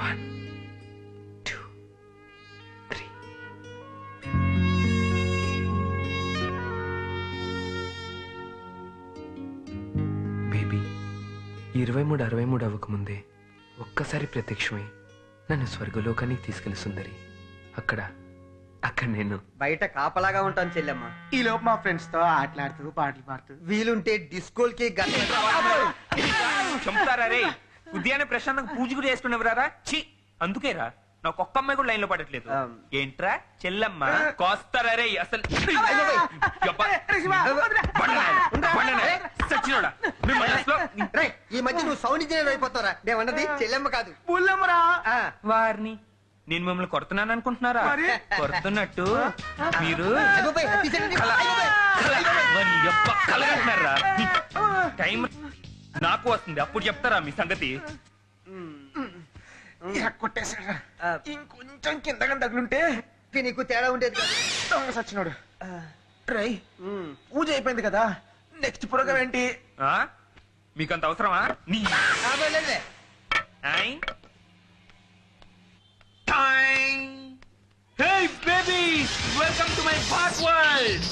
1 2 3 baby 23 అవ్వకముందే ఒక్కసారి ప్రత్యక్షమై నన్ను స్వర్గలోకానికి తీసుకెళ్లి సుందరి. అక్కడ నేను బయట కాపలాగా ఉంటాను చెల్లెమ్మ. ఈ లోపు మా ఫ్రెండ్స్ తో ఆటలాడుతూ పాటలు పాడుతూ వీలుంటే డిస్కోల్కి చంపుతారా రే? ఉదయాన్నే ప్రశాంతంగా పూజ కూడా చేసుకునేవరారా? ఛీ, అందుకేరా నాకు ఒక్క అమ్మాయి కూడా లైన్ లో పడట్లేదు. ఏంట్రా చెల్లమ్మ కోస్తారా రే? అసలు సచ్చినోడా, ఈ మధ్య నువ్వు సౌండ్ ఇంజనీర్ అయిపోతారా? నేమన్నది చెల్లెమ్మ కాదు పుల్లమ్మరా. వారిని నేను మిమ్మల్ని కొడుతున్నాను అనుకుంటున్నారా? కొడుతున్నట్టు మీరు కలగంటున్నారా? టైం నాకు వస్తుంది, అప్పుడు చెప్తారా మీ సంగతి? కొట్టేశాడు. ఇంకొంచెం కిందగా తగులుంటే నీకు తేడా ఉండేది కాదు. దొంగ సచ్చినోడు. రై, పూజ అయిపోయింది కదా, నెక్స్ట్ ప్రోగ్రామ్ ఏంటి? మీకంత అవసరమా? నీ Hey babies, welcome to my park world.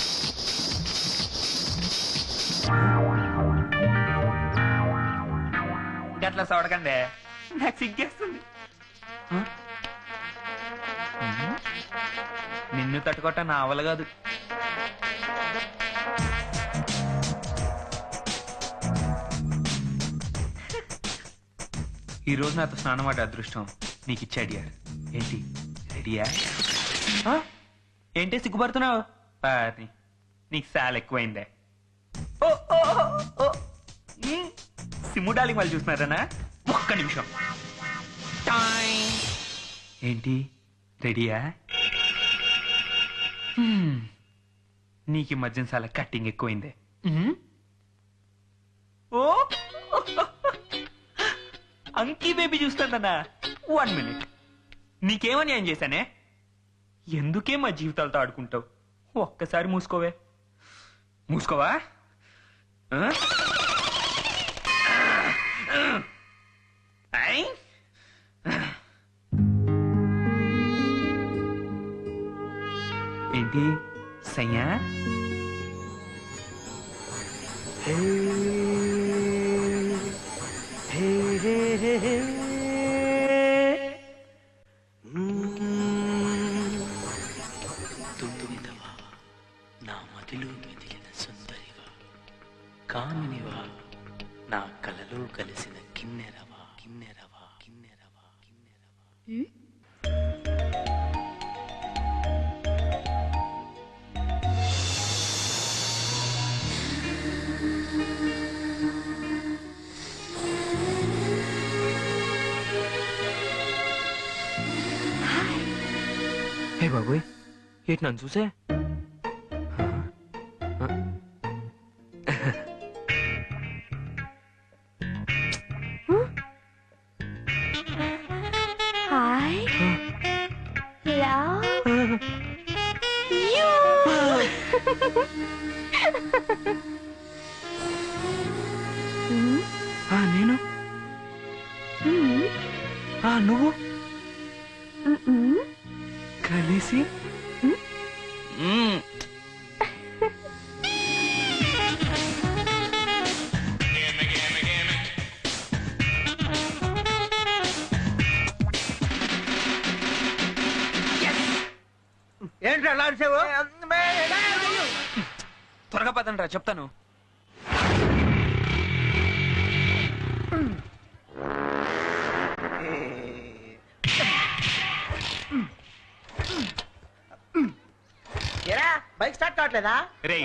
గట్లా చూడకండి, నాకు సిగ్గేస్తుంది. నిన్ను తట్టుకోట నా అవల కాదు. ఈ రోజు నాతో స్నానం ఆడే అదృష్టం నీకు ఇచ్చాడు యార్. ఏంటి రెడీయా? ఏంటి సిగ్గుపడుతున్నావు? నీకు చాలా ఎక్కువైందే. సిమ్ము డాలింగ్ వాళ్ళు చూస్తున్నారనా? ఒక్క నిమిషం. ఏంటి రెడీయా? నీకు ఈ మధ్యన చాలా కట్టింగ్ ఎక్కువైందే. ఓ అంకీ బేబీ చూస్తానన్నా. 1 minute. నీకేమని ఏం చేశానే? ఎందుకే మా జీవితాలతో ఆడుకుంటావు? ఒక్కసారి మూసుకోవే. మూసుకోవా? ఏంటి సయ్యా? తుందుమిదవా నా మదిలో మెదిలిన సుందరివా, కామినివా నా కలలో కలిసిన కిన్నెరవా కిన్నెరవా కిన్నెరవా కిన్నెరవా. హే బాబోయ్, ఏంటి నన్ను చూసే? Hi love you. నేను నువ్వు కలిసి ఏంటి అలా అరిచావు? త్వరగా పదండ్రా చెప్తాను. బైక్ స్టార్ట్ కావట్లేదా? రే,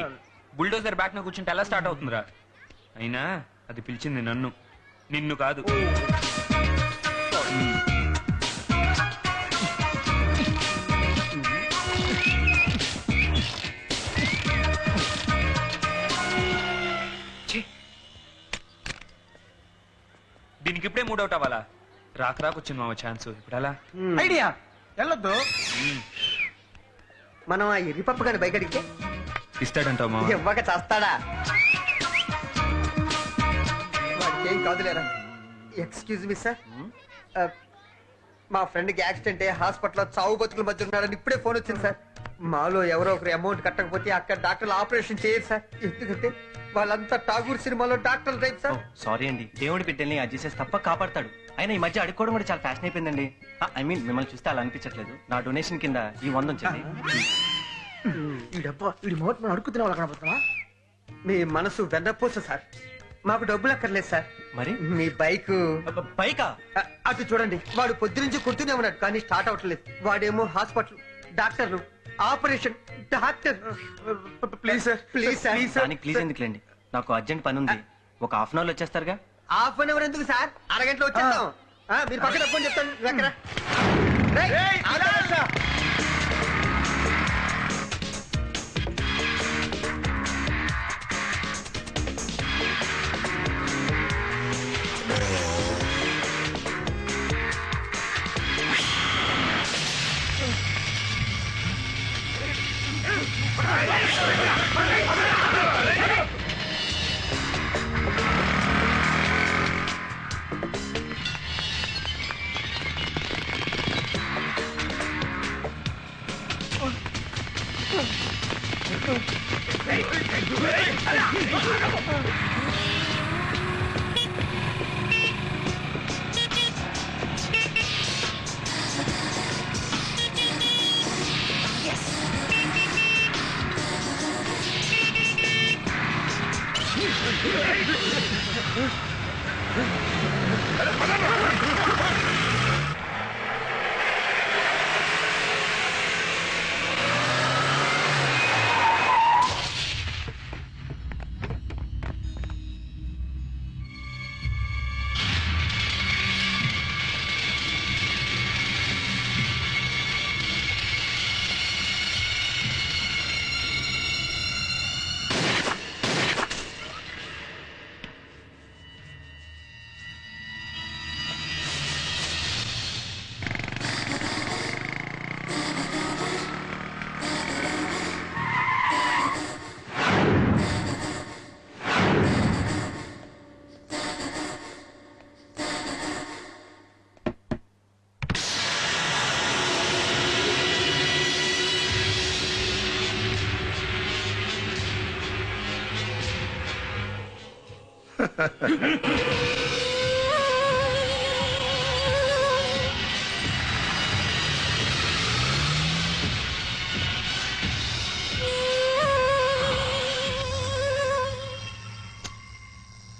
బుల్డోజర్ బ్యాక్ నా కూర్చుంటే ఎలా స్టార్ట్ అవుతుందిరా? అయినా అది పిలిచింది నన్ను, నిన్ను కాదు. దీనికి ఇప్పుడే మూడ్ అవుట్ అవ్వాలా? రాకరాకొచ్చింది మామ ఛాన్స్. ఇప్పుడు అలా ఐడియా వెళ్ళొద్దు. మనం ఆ ఎర్రిపప్పు గాని బైక్ అడిగితే ఇస్తాడంటావు మామ? ఇవ్వక చేస్తాడా? వాడికేం కాదులేరా. ఎక్స్క్యూజ్ మీ సార్, మా ఫ్రెండ్ కి యాక్సిడెంట్ అయ్యి హాస్పిటల్లో చావు బతుకుల మధ్య ఉన్నాడని ఇప్పుడే ఫోన్ వచ్చింది సార్. మాలో ఎవరో ఒకరు అమౌంట్ కట్టకపోతే అక్కడ డాక్టర్లు ఆపరేషన్ చేయరు సార్. ఎందుకంటే వాళ్ళంతా టాగూర్ సినిమాలో డాక్టర్లు రైట్ సార్. సారీ అండి, దేవుడి బిడ్డల్ని అడ్జస్ట్ చేసి తప్ప కాపాడతాడు. అయినా ఈ మధ్య అడుక్కోవడం కూడా చాలా ఫ్యాషన్ అయిపోయిందండి. ఐ మీన్ మిమ్మల్ని చూస్తే అలా అనిపించట్లేదు. నా డొనేషన్ కింద ఈ 100 ఉంచండి. ఈ డబ్బా వీడి మొహట్ మనం అడుక్కుతున్నా వాళ్ళ కనపడుతున్నా. మీ మనసు వెన్నపూస సార్. మాకు డబ్బులు అక్కర్లేదు సార్. మరి మీ బైక్ బైకా? అటు చూడండి. వాడు పొద్దు నుంచి కుడుతూనే ఉన్నాడు కానీ స్టార్ట్ అవట్లేదు. వాడేమో హాస్పిటల్, డాక్టర్లు, operation, doctor. Please sir, please sir. దానికి ప్లీజ్ ఎందుకులేండి, నాకు అర్జెంట్ పని ఉంది. ఒక హాఫ్ అన్ అవర్ లో వచ్చేస్తారుగా. హాఫ్ అన్ అవర్ ఎందుకు సార్? అరగంటలో వచ్చేస్తాం. మీరు పక్కన ఫోన్ చెప్తాను. నువ్వు ఎక్కడ? రేయ్, ఆగు.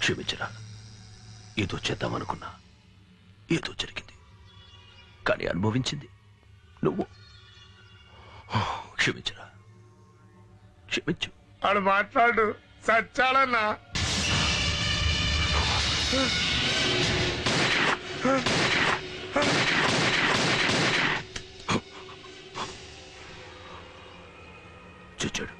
క్షమించరా, ఏదో చేద్దామనుకున్నా, ఏదో జరిగింది, కానీ అనుభవించింది నువ్వు. క్షమించరా, క్షమించు. వాడు మాట్లాడు సచ్చాడన్నా. చచ్చాడు.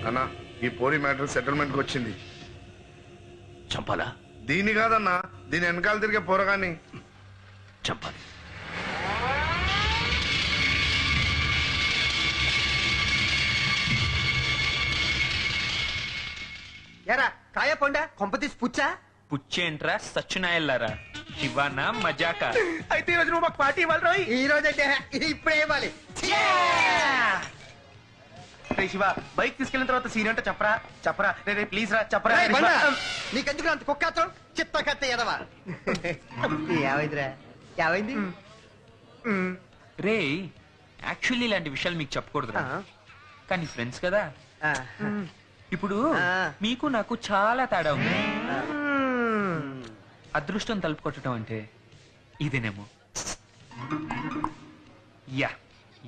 అన్నా, ఈ పోరి మ్యాటర్ సెటిల్మెంట్ కి వచ్చింది. చంపాలా? దీని కాదన్నా, దీని వెనకాల తిరిగే పోరగాని చంపాలి. ఎరా కాయ పొండ కొంపతీసి పుచ్చా? పుచ్చేంట్రా సచ్చునాయల్లారా, శివానా మజాకా? అయితే ఈ రోజు నువ్వు మాకు పార్టీ ఇవ్వాలి రోయ్. ఈ రోజైతే ఇప్పుడే ఇవ్వాలి. రే శివ, బైక్ తీసుకెళ్ళిన తర్వాత సీన్ అంటే చెప్పరా చెప్పరా. రే ప్లీజ్ రా చెప్పరా. రేయ్ బండ, నీకెందుకు అంత కుక్కాత్రం? చిత్త కత్త ఎదవా. ఏమైందిరా? ఏమైంది? రే, యాక్చువల్లీ ఇలాంటి విషయాలు మీకు చెప్పకూడదురా, కానీ ఫ్రెండ్స్ కదా. ఇప్పుడు మీకు నాకు చాలా తేడా ఉంది. అదృష్టం తలుపు కొట్టడం అంటే ఇదేనేమో.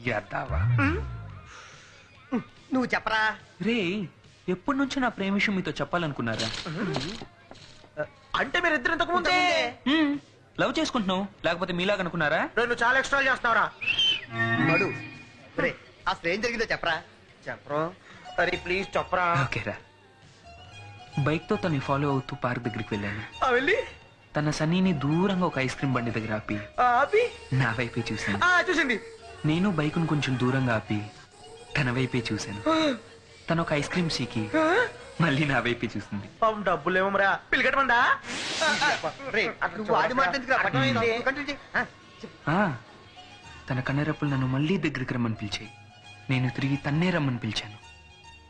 యాదావా. నువ్వు చెప్పరా. రే, ఎప్పటి నుంచో నా ప్రేమ విషయం మీతో చెప్పాలనుకున్నారా? అంటే మీరు ఇద్దరు ఇంతకు ముందే లవ్ చేసుకుంటున్నావు, లేకపోతే మీలాగా అనుకున్నారా? నువ్వు చాలా ఎక్స్ట్రా చేస్తున్నావురా. మడు, రే అసలు ఏం జరిగిందో చెప్పరా. చెప్పరా. అరే ప్లీజ్ చెప్పరా. ఓకేరా. బైక్ తో తను ఫాలో అవుతూ పార్క్ దగ్గరికి వెళ్ళాను. వెళ్ళి తన సన్నీని దూరంగా ఒక ఐస్ క్రీమ్ బండి దగ్గర ఆపి ఆపి నా వైపే చూశాను. చూసింది. నేను బైక్ ను కొంచెం దూరంగా ఆపి తన వైపే చూశాను. తను ఒక ఐస్ క్రీమ్ సీకి మళ్ళీ నా వైపే చూస్తుంది. పాపం డబ్బులు ఏమరా పిల్లి కట్టమందా రేయ్, నువ్వు ఆడి మాట ఎందుకురా? అర్థమైంది. కంటిన్యూ చెయ్. ఆ, తన కన్నెరప్పులు నన్ను మళ్ళీ దగ్గరికి రమ్మని పిలిచాయి. నేను తిరిగి తన్నే రమ్మని పిలిచాను.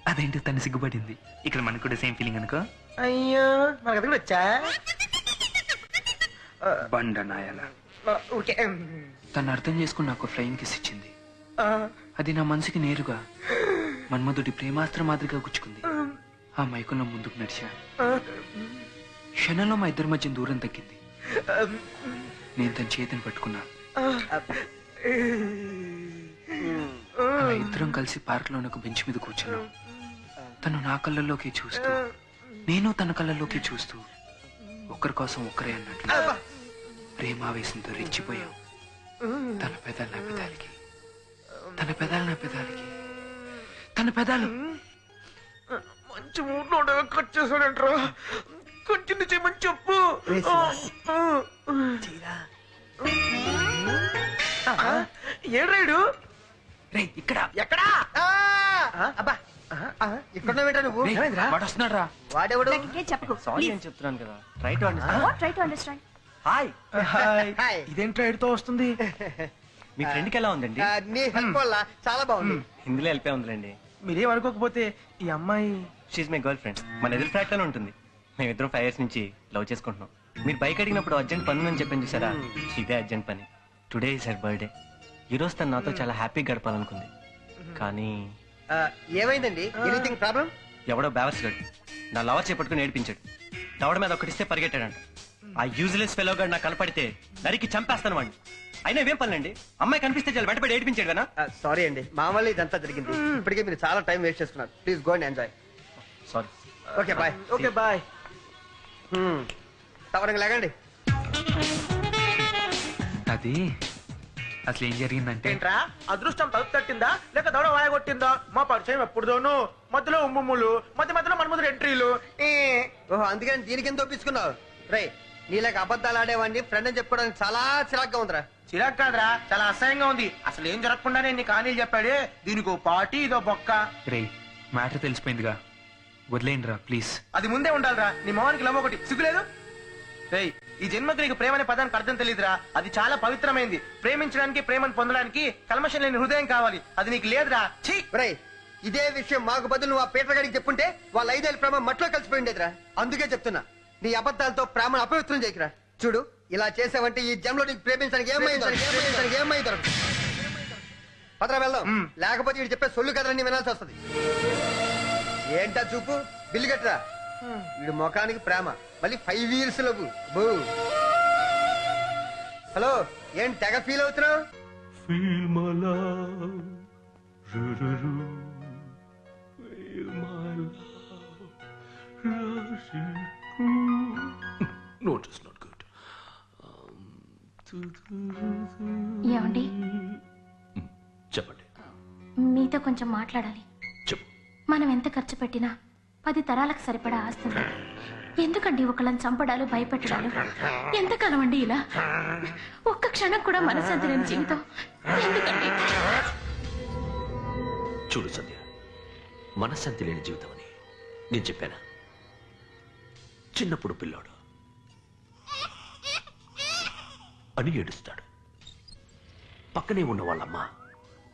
అదేంటో తను సిగ్గుపడింది. ఇక్కడ మనకు కూడా సేమ్ ఫీలింగ్ అనుకో. అయ్యో మనకు అది కూడా వచ్చా బండ నాయాల. ఓకే తను అర్థం చేసుకుని నాకు ఫ్లయింగ్ కిస్ ఇచ్చింది. అది నా మనసుకి నేరుగా మన్మధుడి ప్రేమాస్త్ర మాదిరిగా గుచ్చుకుంది. ఆ మైకుల్లో ముందుకు నడిచా. క్షణంలో మా ఇద్దరి మధ్య దూరం తగ్గింది. నేను తన చేతిని పట్టుకున్నా. అలా ఇద్దరం కలిసి పార్క్ లో ఒక బెంచ్ మీద కూర్చున్నాం. తను నా కళ్ళల్లోకి చూస్తూ, నేను తన కళ్ళల్లోకి చూస్తూ, ఒకరి కోసం ఒకరే అన్నట్లు ప్రేమావేశంతో రెచ్చిపోయాం. తన పెదాలు నా పెదాలకి, తన పెదాలు నా పెదాలకి, తన పెదాలు. మంచి మూడ్లో ఉండగా కట్ చేశాడంట్రా. కంటిన్యూ చేయమని చెప్పు. ఏడ్రాయుడు రేయ్, ఇక్కడ ఎక్కడా అబ్బా ఇక్కడ వింటా నువ్వు. రేయ్, వాడు వస్తున్నాడు రా. వాడెవడు? చెప్పకు సారీ అని చెప్తున్నాను కదా, try to understand. What try to understand. Hi, hi. ఇదేంట్రా ఎడుతో వస్తుంది? మీ ఫ్రెండ్ కి ఎలా ఉందండి? నీ హెల్ప్ వల్ల చాలా బాగుంది. హిందీలో వెళ్ళిపోయి ఉందిలేండి. మీరేం అనుకోకపోతే ఈ అమ్మాయి షీఈ్ మై గర్ల్ ఫ్రెండ్. మన ఎదురు ఫ్లాట్ లోనే ఉంటుంది. మేమిద్దరం 5 years నుంచి లవ్ చేసుకుంటున్నాం. మీరు బైక్ అడిగినప్పుడు అర్జెంట్ పని అని చెప్పాను చూసారా, ఇదే అర్జెంట్ పని. Today is her birthday. ఈ రోజు తను నాతో చాలా హ్యాపీగా గడపాలనుకుంది. కానీ ఏమైందండి? Anything problem? ఎవడో బ్యావర్స్ గడు నా లవర్ చేపట్టుకుని ఏడిపించాడు. దవడ మీద ఒకటిస్తే పరిగెట్టాడంట. ఆ యూజ్లెస్ ఫెలో గడు నాకు కనపడితే నరికి చంపేస్తాను వాడిని. అయినా ఏం పనులండి, అమ్మాయి కనిపిస్తే చాలా వెంటబడి ఏడిపించాడు కదా. సారీ అండి, మా వల్ల ఇదంతా జరిగింది. ఇప్పటికే మీరు చాలా టైం వేస్ట్ చేసుకున్నారు. Please go and enjoy. Sorry. Okay bye. Okay bye. తవరంగా లేకండి. అది అసలు ఏం జరిగిందంటే, ఏంట్రా అదృష్టం తలుపు తట్టిందా లేక దౌడ వాయ కొట్టిందా? మా పరిచయం ఎప్పుడుదోను మధ్యలో ఉమ్ములు, మధ్య మధ్యలో మన ముందు ఎంట్రీలు. ఓహో, అందుకని దీనికి ఎంత ఒప్పించుకున్నావు? రే, నీలాగా అబద్ధాలు ఆడేవాడిని ఫ్రెండ్ అని చెప్పుకోవడానికి చాలా చిరాగ్గా ఉందిరా. చిరాక్ కాదురా, చాలా అసహ్యంగా ఉంది. అసలు ఏం జరగకుండానే నీకు హానీలు చెప్పాడే. దీనికో పార్టీ ఇదో బొక్క. రేయ్, మ్యాటర్ తెలిసిపోయిందిగా, వదిలేయండి రా ప్లీజ్. అది ముందే ఉండాలిరా. నీ మొహానికి లవ్ ఒకటి సిగ్గులేదు. రేయ్, ఈ జన్మకి నీకు ప్రేమ అనే పదానికి అర్థం తెలియదురా. అది చాలా పవిత్రమైంది. ప్రేమించడానికి, ప్రేమను పొందడానికి కల్మషం లేని హృదయం కావాలి. అది నీకు లేదురా. ఛీ! రే, ఇదే విషయం మాకు బదులు నువ్వు ఆ పీటర్ గారికి చెప్పుంటే వాళ్ళ 5 ఏళ్ళ ప్రేమ మట్లో కలిసిపోయిండేదిరా. అందుకే చెప్తున్నా, నీ అబద్ధాలతో ప్రేమను అపవిత్రం చేయకురా. చూడు, ఇలా చేసావంటే ఈ జన్మలో నీకు ప్రేమించడానికి ఏమై దొరకదు. పదరా వెళ్దాం, లేకపోతే వీడు చెప్పే సొల్లు కదలన్నీ వినాల్సి వస్తుంది. ఏంటా చూపు? బిల్లు కట్టరా. వీడు ముఖానికి ప్రేమ, మళ్ళీ 5 years లోపు. హలో, ఏంటి తెగ ఫీల్ అవుతున్నావు? No, it is not good. ఏమండి, చెప్పండి. మీతో కొంచెం మాట్లాడాలి. చెప్పు. మనం ఎంత ఖర్చు పెట్టినా 10 తరాలకు సరిపడా ఆస్తుంది. ఎందుకండి ఒకళ్ళని చంపడాలు, భయపెట్టడాలు? ఎంతకాలం అండి ఇలా? ఒక్క క్షణం కూడా మనశ్శాంతి లేని జీవితం ఎందుకండి? చూడు సంధ్య, మనశ్శాంతి లేని జీవితం అని నేను చెప్పానా? చిన్నప్పుడు పిల్లాడు అని ఏడుస్తాడు. పక్కనే ఉన్న వాళ్ళమ్మ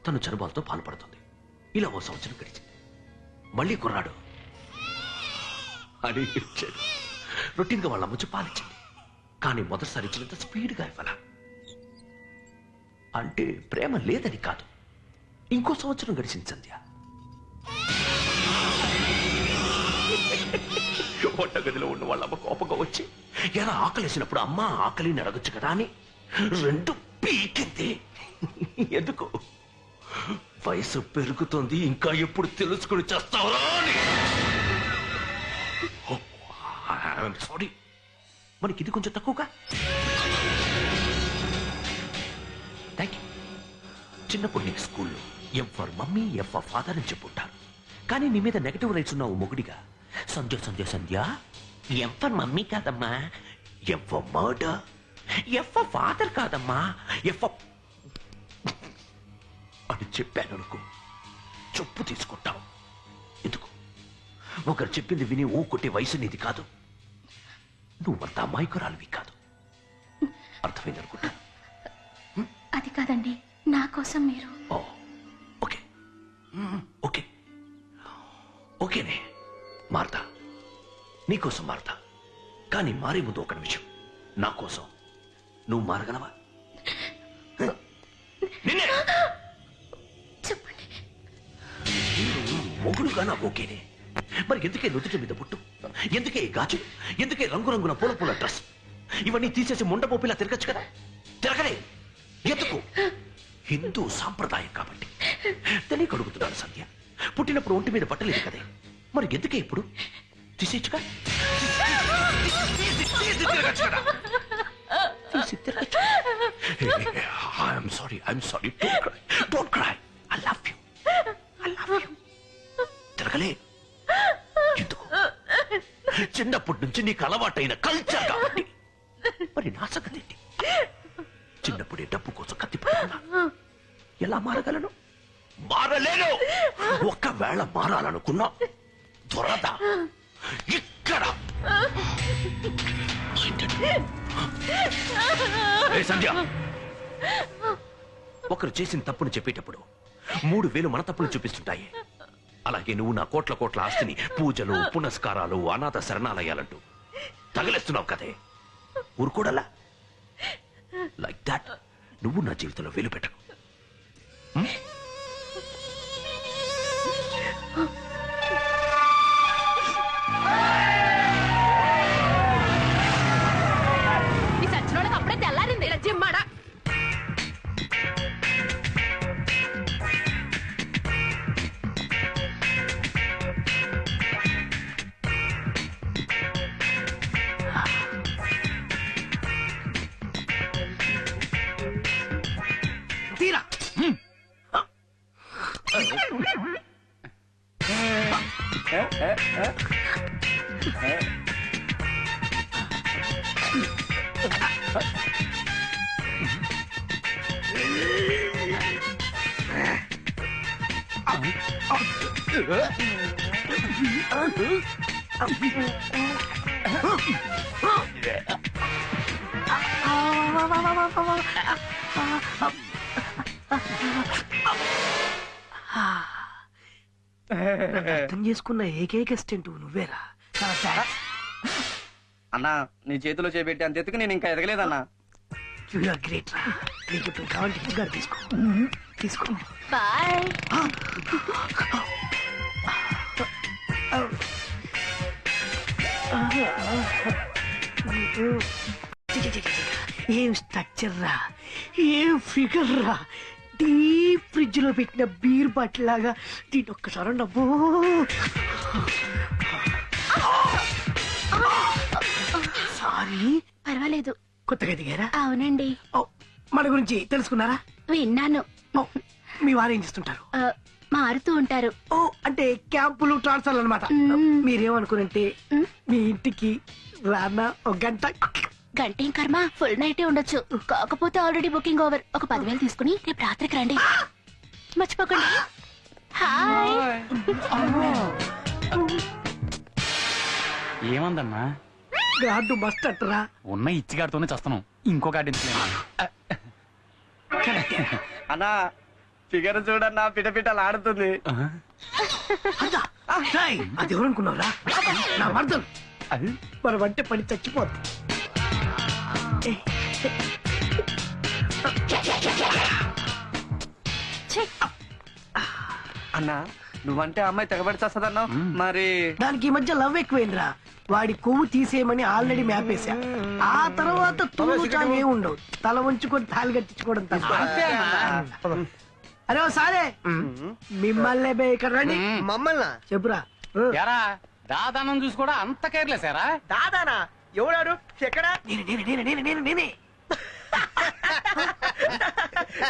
తను చనుబాలతో పాల్పడుతుంది. ఇలా 1 సంవత్సరం గడిచింది. మళ్ళీ కుర్రాడు అని ఏడ్చాడు. రొటీన్ గా వాళ్ళమ్మ వచ్చి పాలిచ్చింది. కానీ మొదటిసారి ఇచ్చినంత స్పీడ్గా ఇవ్వాల. అంటే ప్రేమ లేదని కాదు. ఇంకో సంవత్సరం గడిచింది సంధ్య. వంటగదిలో ఉన్న వాళ్ళమ్మ కోపంగా వచ్చి, ఎలా ఆకలేసినప్పుడు అమ్మ ఆకలిని అడగచ్చు కదా అని 2 పీకింది. ఎందుకు? వయసు పెరుగుతోంది, ఇంకా ఎప్పుడు తెలుసుకుని చేస్తావరా అని. సారీ, మనకి ఇది కొంచెం తక్కువగా. Thank you. చిన్నప్పుడు నీకు స్కూల్లో F for mummy, F for father అని చెప్పుంటారు. కానీ నీ మీద నెగటివ్ రైట్స్ ఉన్నావు మొగుడిగా. సంధ్య సంధ్య సంధ్య, ఎఫ్ ఫర్ మమ్మీ కాదమ్మా, F for murder. F for father కాదమ్మా, ఎఫ్ ఫర్ అని చెప్పాను అనుకో, చెప్పు తీసుకుంటావు. ఎందుకు? ఒకరు చెప్పింది విని ఊ కొట్టే వయసు నీది కాదు. నువ్వంత అమాయకురాలివి కాదు. అర్థమైంది అనుకుంటా. అది కాదండి, నా కోసం మీరు. ఓ ఓకే ఓకే ఓకేనే, మారతా, నీకోసం మారతా. కానీ మారే ముందు ఒక నిమిషం, నా కోసం నువ్వు మారగలవా? నిన్నే చెప్పండి. మొగుడుగా నాకు ఓకేనే. మరి ఎందుకే నుదుటి మీద పుట్టు, ఎందుకే ఈ గాజు, ఎందుకే రంగురంగుల పూల పూల డ్రెస్? ఇవన్నీ తీసేసి ముండపోపిలా తిరగచ్చు కదా. తిరగలే. ఎందుకు? హిందూ సాంప్రదాయం కాబట్టి. తెలియక అడుగుతున్నాను సంధ్య. పుట్టినప్పుడు ఒంటి మీద బట్టలేదు కదే, మరి ఎందుకే ఇప్పుడు తీసేచ్చుగా? I'm sorry. Don't cry. I love you. తిరగలే. ఎందుకు? చిన్నప్పటి నుంచి నీకు అలవాటైన కల్చర్ కాబట్టి. మరి నా సంగతి ఏంటి? చిన్నప్పుడే డబ్బు కోసం కత్తి పట్టుకున్నా. ఎలా మారగలను? మారలేను. ఒక్కవేళ మారాలనుకున్నా త్వరద ఇక్కడ. ఏ సంధ్య, ఒకరు చేసిన తప్పును చెప్పేటప్పుడు 3000 మన తప్పులు చూపిస్తుంటాయి. అలాగే నువ్వు నా కోట్ల కోట్ల ఆస్తిని పూజలు, పునస్కారాలు, అనాథ శరణాలయాలంటూ తగిలేస్తున్నావు కదే. ఊరుకోడలా? లైక్ దాట్ నువ్వు నా జీవితంలో వేలు పెట్టకు. ఈ సచ్చినోళ్ళకి అప్పుడే తెల్లారింది. జిమ్మాడా తీరా. అర్థం చేసుకున్న ఏకైక స్టెంట్ నువ్వేరా. చాలా థాంక్స్. అన్నా, నీ చేతిలో చేపెట్టి అంత ఎత్తుకు నేను ఇంకా ఎదగలేదన్నా. యు ఆర్ గ్రేట్ రా. నీకు ఇప్పుడు కావాలంటే హిట్ తీసుకో. తీసుకో. బాయ్. ఏం స్ట్రక్చర్ రా, ఏం ఫిగర్ రా. డీప్ ఫ్రిడ్జ్ లో పెట్టిన బీర్ బాటిల్ లాగా దీన్ని ఒక్కసారి నవ్వు. సారీ. పర్వాలేదు. కొత్తగా దిగారా? అవునండి. ఓ, మన గురించి తెలుసుకున్నారా? విన్నాను. ఓ, మీ వారు ఏం చేస్తుంటారు? మారుతూ ఉంటారు. ఓ, అంటే క్యాంపులు ట్రాన్స్ఫర్లు అనమాట. మీరేమనుకునంటే మీ ఇంటికి రానా ఒక గంట. గంటేం కర్మ, ఫుల్ నైట్ ఉండొచ్చు. కాకపోతే ఆల్రెడీ బుకింగ్ ఓవర్. ఒక 10,000 తీసుకుని రేపు రాత్రికి రండి. మర్చిపోకండి. హాయ్. ఏమందన్నా? గాడ్డు మస్ట్ అంటరా. ఉన్న ఇచ్చిగాడితోనే చేస్తున్నాం, ఇంకో గాడి అన్నా, ఫిగర్ చూడన్నా, పిటపిటలు ఆడుతుంది. అది ఎవరనుకున్నావురా? నా మర్దలు. మన వంటే పని చచ్చిపోద్ది. అన్నా, నువ్వంటే అమ్మాయి తెగబడి చేస్తుందన్నా. మరి దానికి ఈ మధ్య లవ్ ఎక్కువైందిరా. వాడి కొవ్వు తీసేయమని ఆల్రెడీ మ్యాపేసా. ఆ తర్వాత తూచాలు ఏమి ఉండవు. తల వంచుకొని తాళి కట్టించుకోవడం తప్ప. అరే ఓ సారే, మిమ్మల్ని ఇక్కడ రండి. మమ్మల్ని చెప్పురా. ఎరా దాదానం చూసి కూడా అంత కేర్లేసారా? దాదానా? ఎవడాడు? ఎక్కడా? నేనే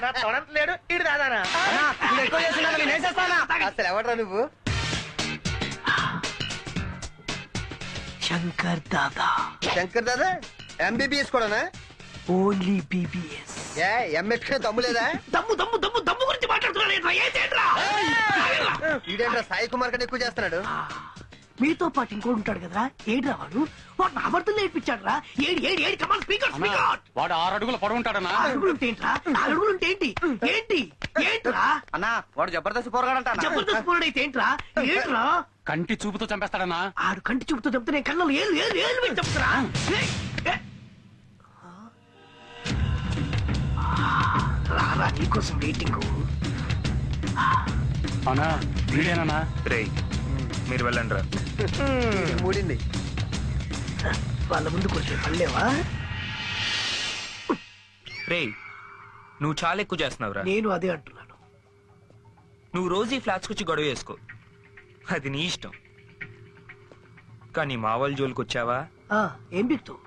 నా తొడంతలేడు ఈడు దాదానా? ఎక్కువ చేస్తున్నా నేను వేసేస్తానా? అసలు ఎవడరా నువ్వు? శంకర్ దాదా. శంకర్ దాదా ఎంబీబీఎస్ కూడానా? Only BBS. ఏ ఎంఎస్ దమ్ము లేదా? దమ్ము దమ్ము దమ్ము దమ్ము గురించి మాట్లాడుతున్నా. ఈడేంట్రా సాయి కుమార్ కన్నా ఎక్కువ చేస్తున్నాడు? మీతో పాటు ఇంకోటి ఉంటాడు కదరా, ఏడ్రా వాడు? వాడు నా భర్తలు నేర్పించాడు రా. ఏడి ఏడి ఏడి, కమాన్ స్పీకర్ అన్నా, స్పీకర్. వాడు 6 అడుగుల పొడవు ఉంటాడన్నా. 6 అడుగులుంటే ఏంట్రా? 4 అడుగులుంటే ఏంటి? ఏంటి ఏంట్రా? అన్నా వాడు జబర్దస్త్ పోరగాడంట జబర్దస్త్ పోరాడైతే ఏంట్రా? ఏంట్రా? కంటి చూపుతో చంపేస్తాడన్నా. ఆడు కంటి చూపుతో చెప్తే నేను కళ్ళలో ఏలు ఏలు ఏలు పెట్టి చెప్తారా? రారా, నీకోసం వెయిటింగ్. అవునా, వీడేనన్నా. రే మీరు వెళ్ళండి రా. మూడింది. వాళ్ళ ముందు కొంచెం పడలేవా? రే నువ్వు చాలా ఎక్కువ చేస్తున్నావురా. నేను అదే అంటున్నాను. నువ్వు రోజు ఈ ఫ్లాట్స్కి వచ్చి గొడవ వేసుకో, అది నీ ఇష్టం. కానీ మా వాళ్ళ జోలికి వచ్చావా ఏం బిక్తావు?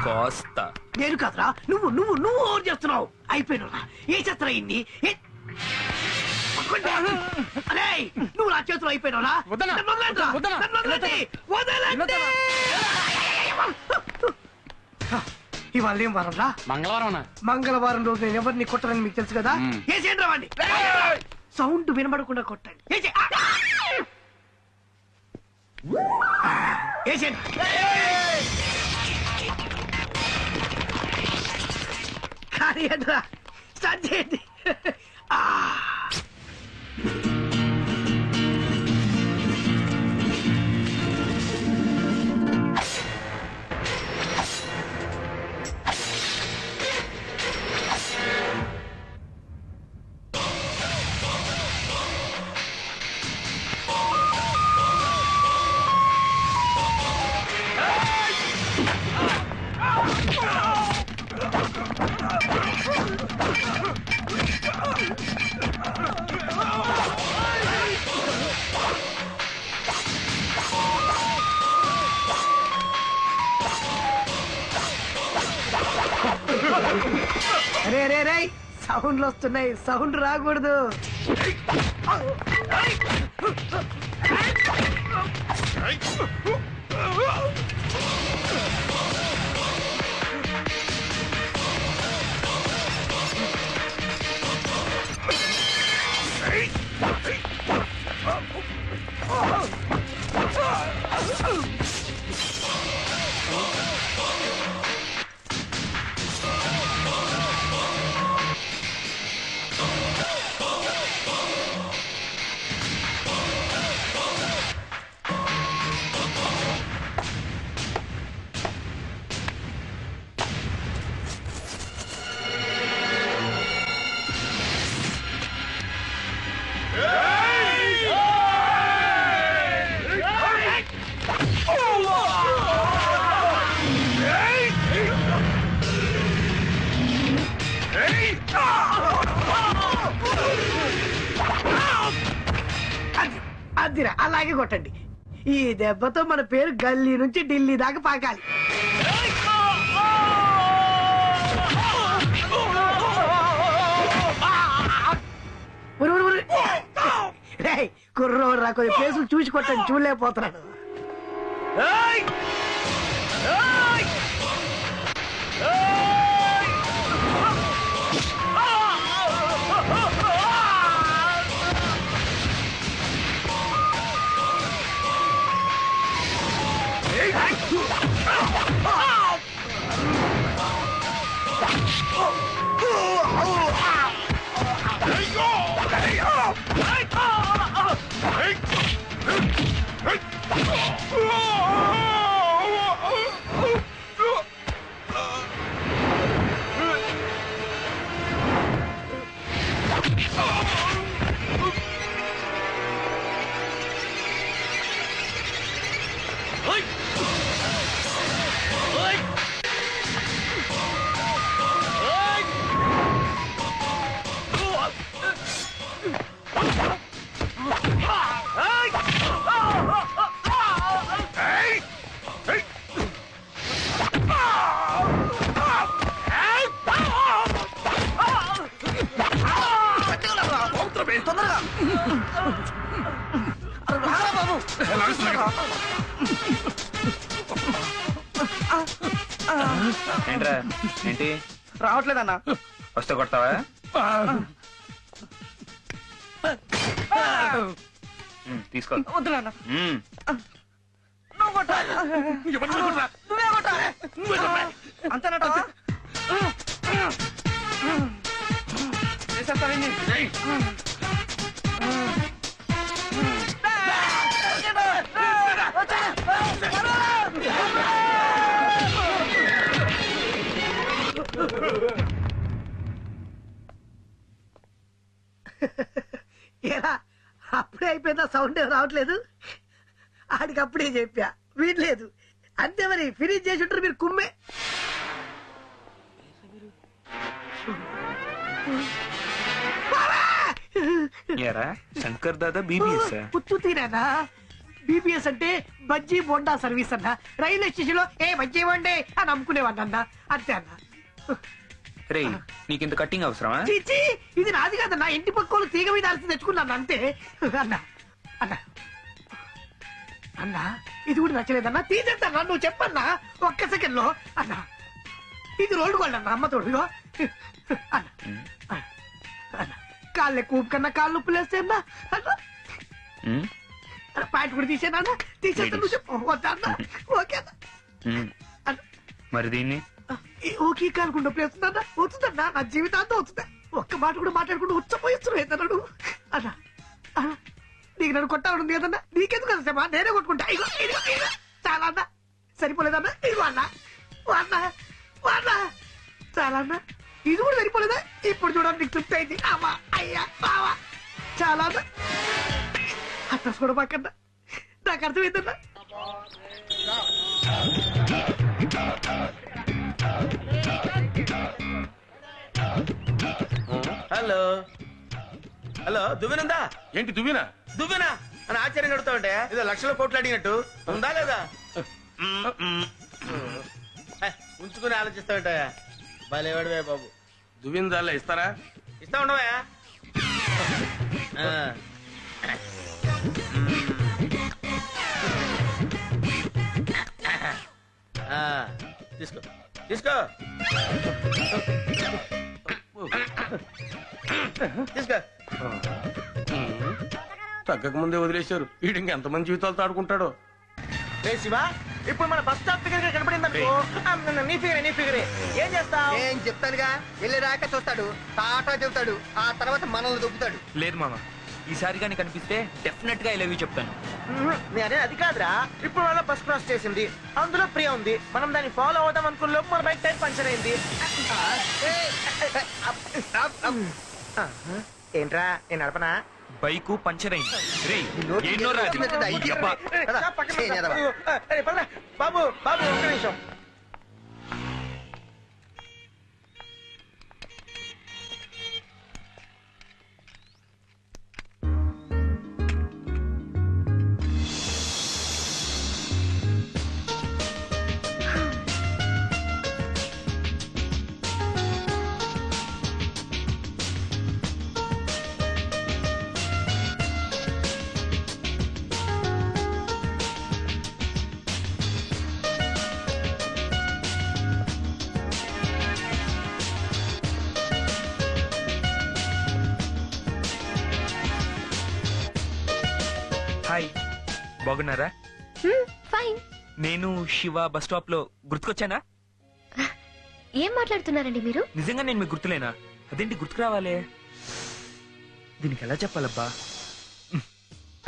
కోస్తా. నేను కాదురా, నువ్వు నువ్వు నువ్వు ఓవర్ చేస్తున్నావు. అయిపోయినా ఏ చేస్తారా ఇన్ని? అరే నువ్వు నా చేతులు అయిపోయినా. వద్దన్నా, వద్దన్నా. ఇవాళ ఏం వారం రా? మంగళవారం అన్నా. మంగళవారం రోజు నేను ఎవరిని కొట్టనని మీకు తెలుసు కదా. ఏ చేయండి రావండి, సౌండ్ వినబడకుండా కొట్టండి. ఏ చేయండి. కానీ ఏంట్రా, స్టార్ట్ చేయండి. అరే రే రే, సౌండ్లు వస్తున్నాయి, సౌండ్ రాకూడదు. అదిరా, అలాగే కొట్టండి. ఈ దెబ్బతో మన పేరు గల్లీ నుంచి ఢిల్లీ దాకా పాకాలి. కుర్రోడు రా, కొద్ది ప్లేసులు చూసి కొట్టండి, చూడలేకపోతున్నాను. ఏంట్రా ఏంటి రావట్లేదన్నా. వస్తే కొడతావా? తీసుకో. వద్దు నాన్న. మ్మ్. నువ్వు కొట్టాలి. నువ్వే కొట్టాలి. అంతేనటవా? చేసేస్తావేంటి? ఎలా అప్పుడే అయిపోయిందా? సౌండ్ ఏం రావట్లేదు. ఆడికి అప్పుడే చెప్పా వీడలేదు. అంతే మరి, ఫినిష్ చేసి ఉంటారు మీరు. కుమ్మే ఏరా శంకర్ దాదా బీబీఎస్ పుత్తు తీరేనా? బీబీఎస్ అంటే బజ్జీ బొండా సర్వీస్ అన్న. రైల్వే స్టేషన్ లో ఏ బజ్జీ బొండే అని అమ్ముకునేవాడిని అన్న. అంతే అన్న. రే నీకింత కట్టింగ్ అవసరమా? చీచి, ఇది నాది కాదన్నా. ఇంటి పక్కలు తీగ మీద అలసి తెచ్చుకున్నాను అంతే. అన్న అన్న అన్న ఇది కూడా నచ్చలేదన్నా. తీసేద్దన్నా, నువ్వు చెప్పన్నా ఒక్క సెకండ్ లో. అన్న ఇది రోడ్డు గోల్డ్ అన్న, అమ్మ తోడు. అన్న అన్న కాళ్ళు ఎక్కువ కన్నా కాళ్ళు నొప్పులు వేస్తే అన్న. అన్న మ్మ్. ప్యాంట్ కూడా తీసేనా? తీసేస్తా. నువ్వు చెప్పు. వద్దా అన్న? ఓకే అన్న. మ్మ్. అన్న మరి దీన్ని ఓకే కానుకుంటూ ప్లేస్తుందన్నా. వస్తుందన్నా, నా జీవితాంతం వస్తుందా. ఒక్క మాట కూడా మాట్లాడుకుంటూ ఉచ్చపోయిస్తున్నావు ఏంటన్నాడు. అన్నా అన్న, నీకు నన్ను కొట్టాలనుంది కదన్నా. నీకెందుకు కదా సేమా, నేనే కొట్టుకుంటా. ఇగో ఇదిగో ఇదిగో. చాలా అన్న, సరిపోలేదన్నా. ఇదిగో అన్న అన్న అన్న, చాలా అన్న. ఇది కూడా సరిపోలేదా? ఇప్పుడు చూడండి, నీకు తృప్తి అయింది. అమ్మా అయ్యా బావా, చాలా అన్న. అడ్రస్ కూడా పక్కన నాకు అర్థమైందన్నా. Hello hello, దువ్వెనుందా? ఏంటి దువ్వినా? దువ్వెనా అని ఆశ్చర్యం కడుతా ఉంటే ఏదో లక్షల కోట్లు అడిగినట్టు ఉందా లేదా? ఉంచుకుని ఆలోచిస్తా ఉంటాయా? భలేవాడివే బాబు. దువ్విందాల్లో ఇస్తారా? ఇస్తా ఉండవా? తీసుకో తీసుకో తీసుకో. తగ్గక ముందే వదిలేశారు. వీడి ఇంకెంతమంది జీవితాలతో ఆడుకుంటాడో. రే శివ, ఇప్పుడు మన బస్ స్టాప్ దగ్గర కనపడింది అనుకో, నీ ఫిగరే ఏం చేస్తావు? ఏం చెప్తానుగా, వెళ్ళి రాక చూస్తాడు, టాటా చెబుతాడు, ఆ తర్వాత మనల్ని దొబ్బుతాడు. లేదు మామ, ఈసారి కానీ కనిపిస్తే డెఫినెట్ గా ఐ లవ్ యూ చెప్తాను. నేనే అది కాదురా, ఇప్పుడు వాళ్ళ బస్ క్రాస్ చేసింది, అందులో ప్రియ ఉంది, మనం దాన్ని ఫాలో అవుదాం అనుకున్న లోపు మన బైక్ టైర్ పంచర్ అయింది. ఏంట్రా నేను నడపనా? బైకు పంచర్ అయింది. రే నోటికి ఎన్నో రాదు. వచ్చినట్టు ఐడియా. అబ్బా. బాబు బాబు ఒక్క నిమిషం. హాయ్, బాగున్నారా? ఫైన్. నేను శివ బస్ స్టాప్ లో గుర్తుకొచ్చానా? ఏం మాట్లాడుతున్నారండి మీరు? నిజంగా నేను మీకు గుర్తులేనా? అదేంటి గుర్తుకు రావాలే? దీనికి ఎలా చెప్పాలబ్బా?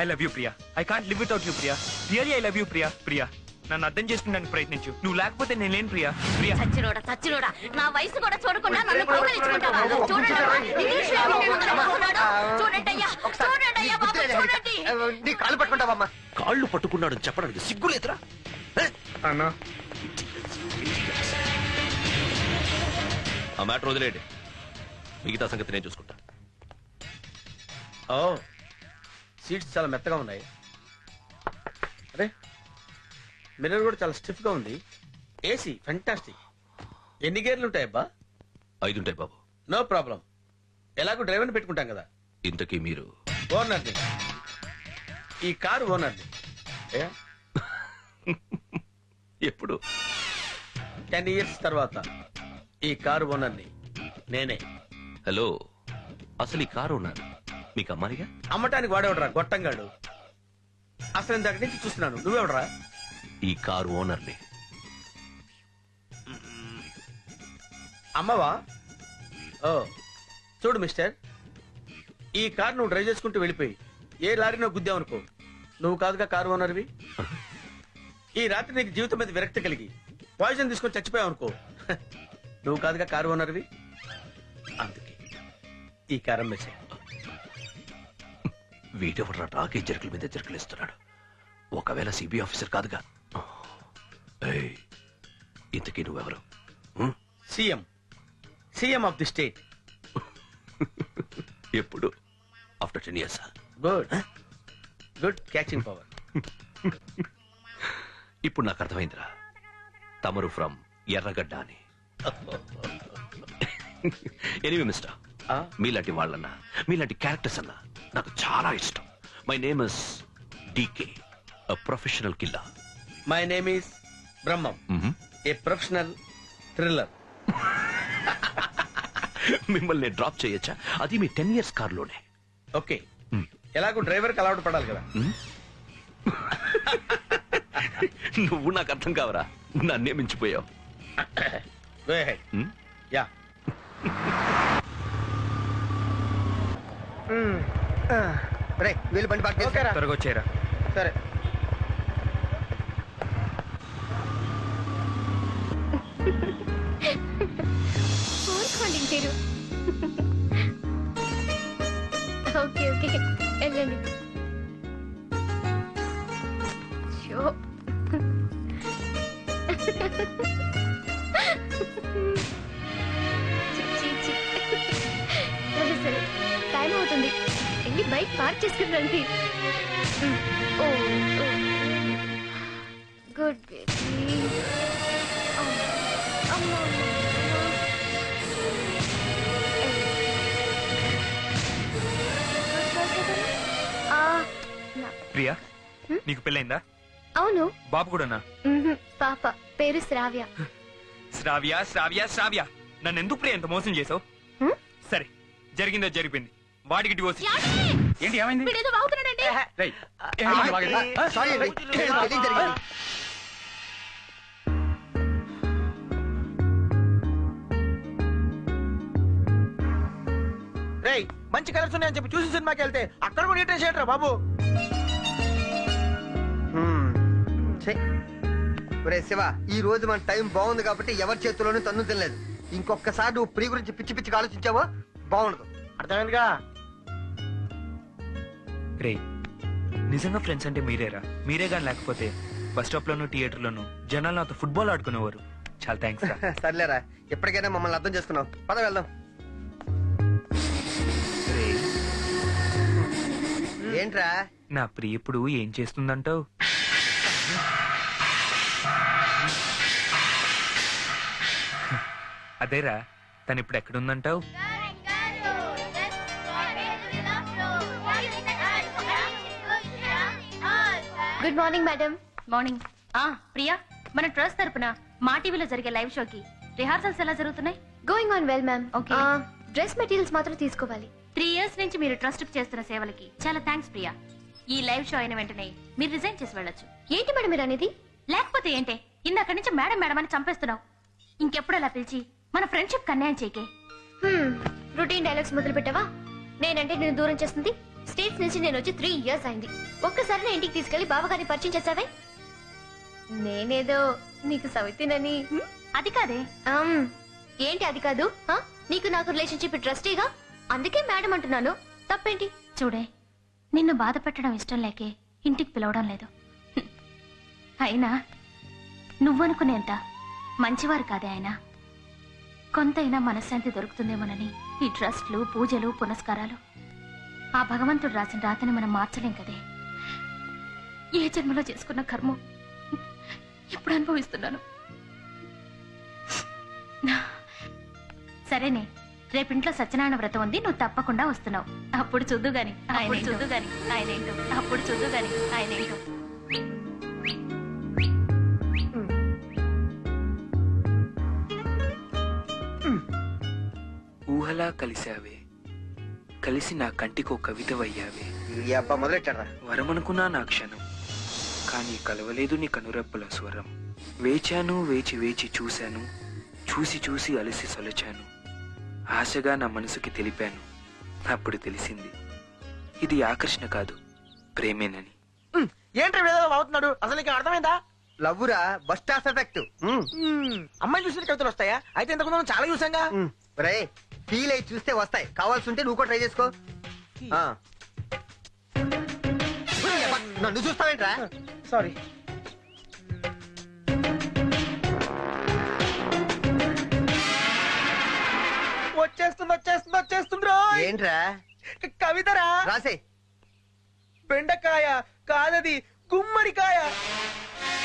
I love you Priya. I can't live without you Priya. Really I love you Priya. Priya, నన్ను అర్థం చేసుకున్నానికి ప్రయత్నించు. నువ్వు లేకపోతే నేను లేను ప్రియా. ప్రియా చచ్చినోడా నా వయసు కూడా చూడకుండా నన్ను కౌగిలించుకుంటావా? చూడండి, ఇంగ్లీష్ లో ఏమో ముందర వస్తున్నాడు. చూడండి అయ్యా, చూడండి అయ్యా బాబు, చూడండి. నీ కాళ్ళు పట్టుకుంటావమ్మా. కాళ్ళు పట్టుకున్నాడు చెప్పడానికి సిగ్గులేదురా? అన్నా ఆ మ్యాటర్ వదిలేండి, మిగతా సంగతి నేను చూసుకుంటా. ఓ, సీట్స్ చాలా మెత్తగా ఉన్నాయి. అరే, మిర్రర్ కూడా చాలా స్టిఫ్ గా ఉంది. AC fantastic. ఎన్ని గేర్లు ఉంటాయబ్బా? 5 ఉంటాయి బాబు. నో ప్రాబ్లం, ఎలాగో డ్రైవర్ని పెట్టుకుంటాం కదా. ఇంతకీ మీరు? ఓనర్ని. ఈ కారు ఓనర్ని. ఎప్పుడు? 10 years తర్వాత ఈ కారు ఓనర్ని నేనే. హలో, అసలు ఈ కారు ఉన్నారు మీకు అమ్మాలిగా? అమ్మటానికి వాడేవడరా గొట్టంగాడు. అసలు నేను దగ్గర నుంచి చూస్తున్నాను, నువ్వెవడరా? ఈ కారు ఓనర్ని. అమ్మవా? ఓ చూడు మిస్టర్, ఈ కార్ నువ్వు డ్రైవ్ చేసుకుంటూ వెళ్ళిపోయి ఏ లారీ నువ్వు గుద్దావనుకో, నువ్వు కాదుగా కారు ఓనర్వి. ఈ రాత్రి నీకు జీవితం మీద విరక్తి కలిగి పాయిజన్ తీసుకొని చచ్చిపోయావు అనుకో, నువ్వు కాదుగా కారు ఓనర్వి. అందుకే ఈ కారు అమ్మేసే. వీడెవడ్రా నాకే జరుకుల మీద జరుకులు ఇస్తున్నాడు? ఒకవేళ సిబిఐ ఆఫీసర్ కాదుగా? ఏయ్, ఇంతకీ నువ్వెవరు? CM of the state. ఎప్పుడు? After 10 years. Good catching power. ఇప్పుడు నాకు అర్థమైందిరా, తమరు ఫ్రమ్ ఎర్రగడ్డ అని. ఎనీవే మిస్టర్, మీలాంటి వాళ్ళన్నా మీలాంటి క్యారెక్టర్స్ అన్నా నాకు చాలా ఇష్టం. My name is DK, professional killer. My name is Brahmam, a professional thriller. మిమ్మల్ని డ్రాప్ చేయొచ్చా? అది మీ 10 years కార్లోనే. ఓకే, ఎలాగో డ్రైవర్కి అలవాటు పడాలి కదా. నువ్వు నాకు అర్థం కావరా, నన్నే మించిపోయావు. యా రే వీళ్ళు బండి పార్క్ ఓకేరా, త్వరగా వచ్చేరా. సరే. ఊరుకోండి మీరు. ఓకే ఓకే వెళ్ళండి. షో. చి, చి, చి. సరే సరే టైం అవుతుంది, వెళ్ళి బైక్ పార్క్ చేసుకుని రండి. ఓ గుడ్ బేబీ. అమ్మా ప్రియా, నీకు పెళ్ళైందా? అవును. బాబు కూడానా? పాప పేరు శ్రావ్య. శ్రావ్య శ్రావ్య శ్రావ్య, నన్ను ఎందుకు ప్రియ ఎంత మోసం చేసావు? సరే, జరిగిందో జరిగిపోయింది. వాడికి డివోర్స్. ఏంటి ఏమైంది? వీడేదో బాగుతున్నాడండి. రేయ్, ఏమైంది బాగా? సారీ అండి, తెలియక జరిగింది. రేయ్, మంచి కలర్స్ ఉన్నాయని చెప్పి చూసి సినిమాకి వెళ్తే అక్కడ కూడా ఇంట్రెస్ట్ చేయట్రా బాబు. ఒరే శివ, ఈ రోజు మన టైం బాగుంది కాబట్టి ఎవరి చేతుల్లోనూ తన్ను తినలేదు. ఇంకొకసారి నువ్వు ప్రియ గురించి పిచ్చి పిచ్చిగా ఆలోచించావో బాగుండదు. అర్థమైందిగా? రే, నిజంగా ఫ్రెండ్స్ అంటే మీరేరా? మీరే గాని లేకపోతే బస్ స్టాప్ లోను థియేటర్ లోను జనాలు నాతో ఫుట్బాల్ ఆడుకునేవారు. చాలా థ్యాంక్స్ రా. సర్లేరా, ఎప్పటికైనా మమ్మల్ని అర్థం చేసుకున్నావు. పద వెళ్దాం. ఏంట్రా? నా ప్రియ ఇప్పుడు ఏం చేస్తుందంటావు? అదేరా, తను ఇప్పుడు ఎక్కడుందంటావు? Good morning madam. Morning. Priya, మన ట్రస్ట్ తరపున మా టీవీలో జరిగే లైవ్ షోకి రిహార్సల్స్ ఎలా జరుగుతున్నాయి? Going on well ma'am. Okay, dress materials మాత్రం తీసుకోవాలి. 3 years నుంచి మీరు ట్రస్ట్ చేస్తున్న సేవలకి చాలా థ్యాంక్స్ ప్రియా. ఈ లైవ్ షో అయిన వెంటనే మీరు రిజైన్ చేసి వెళ్ళొచ్చు. ఏంటి మేడం మీరు అనేది? లేకపోతే ఏంటే, ఇందాక నుంచి మేడం మేడం అని చంపేస్తున్నావు. ఇంకెప్పుడు అలా పిలిచి మన ఫ్రెండ్షిప్ అన్యాయం చేయకే. రొటీన్ డైలాగ్స్ మొదలు పెట్టావా? నేనంటే నేను దూరం చేస్తుంది. స్టేట్స్ నుంచి నేను వచ్చి 3 years అయింది. ఒక్కసారి నా ఇంటికి తీసుకెళ్లి బావగారిని పరిచయం చేసావే. నేనేదో నీకు సవితినని. అది కాదే. ఏంటి అది కాదు? నీకు నాకు రిలేషన్షిప్ ట్రస్టీగా, అందుకే మేడం అంటున్నాను. తప్పేంటి? చూడే, నిన్ను బాధ పెట్టడం ఇష్టం లేకే ఇంటికి పిలవడం లేదు. అయినా నువ్వనుకునేంత మంచివారు కాదే ఆయన. కొంతైనా మనశ్శాంతి దొరుకుతుందేమోనని ఈ ట్రస్ట్లు, పూజలు, పునస్కారాలు. ఆ భగవంతుడు రాసిన రాతని మనం మార్చలేం కదే. ఏ జన్మలో చేసుకున్న కర్మం ఇప్పుడు అనుభవిస్తున్నాను. సరేనే, రేపింట్లో సత్యనారాయణ వ్రతం ఉంది, నువ్వు తప్పకుండా వస్తున్నావు. అప్పుడు చూద్దు గాని ఆయన ఏంటో. అప్పుడు చూద్దు గాని ఆయన ఏంటో. ఊహలా కలిసావే, కలిసి నా కంటికో కవితవయ్యావే. ఈ అబ్బా మొదలెట్టారా? వరం అనుకున్నా నా క్షణం, కానీ కలవలేదు నీ కనురెప్పల స్వరం. వేచాను వేచి వేచి చూశాను, చూసి చూసి అలసి సొలచాను. ఆశగా నా మనసుకి తెలిపాను, అప్పుడు తెలిసింది ఇది ఆకర్షణ కాదు ప్రేమేనని. ఏంటి అవుతున్నాడు? అసలు నీకు అర్థమైందా? లవ్వురా, బస్ స్టాప్ ఎఫెక్ట్. అమ్మాయి చూసిన కవితలు వస్తాయా? అయితే ఇంతకు ముందు చాలా చూసాంగా. రే, ఫీల్ అయి చూస్తే వస్తాయి, కావాల్సి ఉంటే నువ్వు కూడా ట్రై చేసుకో. ఆ. నన్ను చూస్తావేంట్రా? సారీ. వచ్చేస్తుంది ఏంట్రా? కవితరా. రాసే. బెండకాయ కాదది, గుమ్మడికాయ.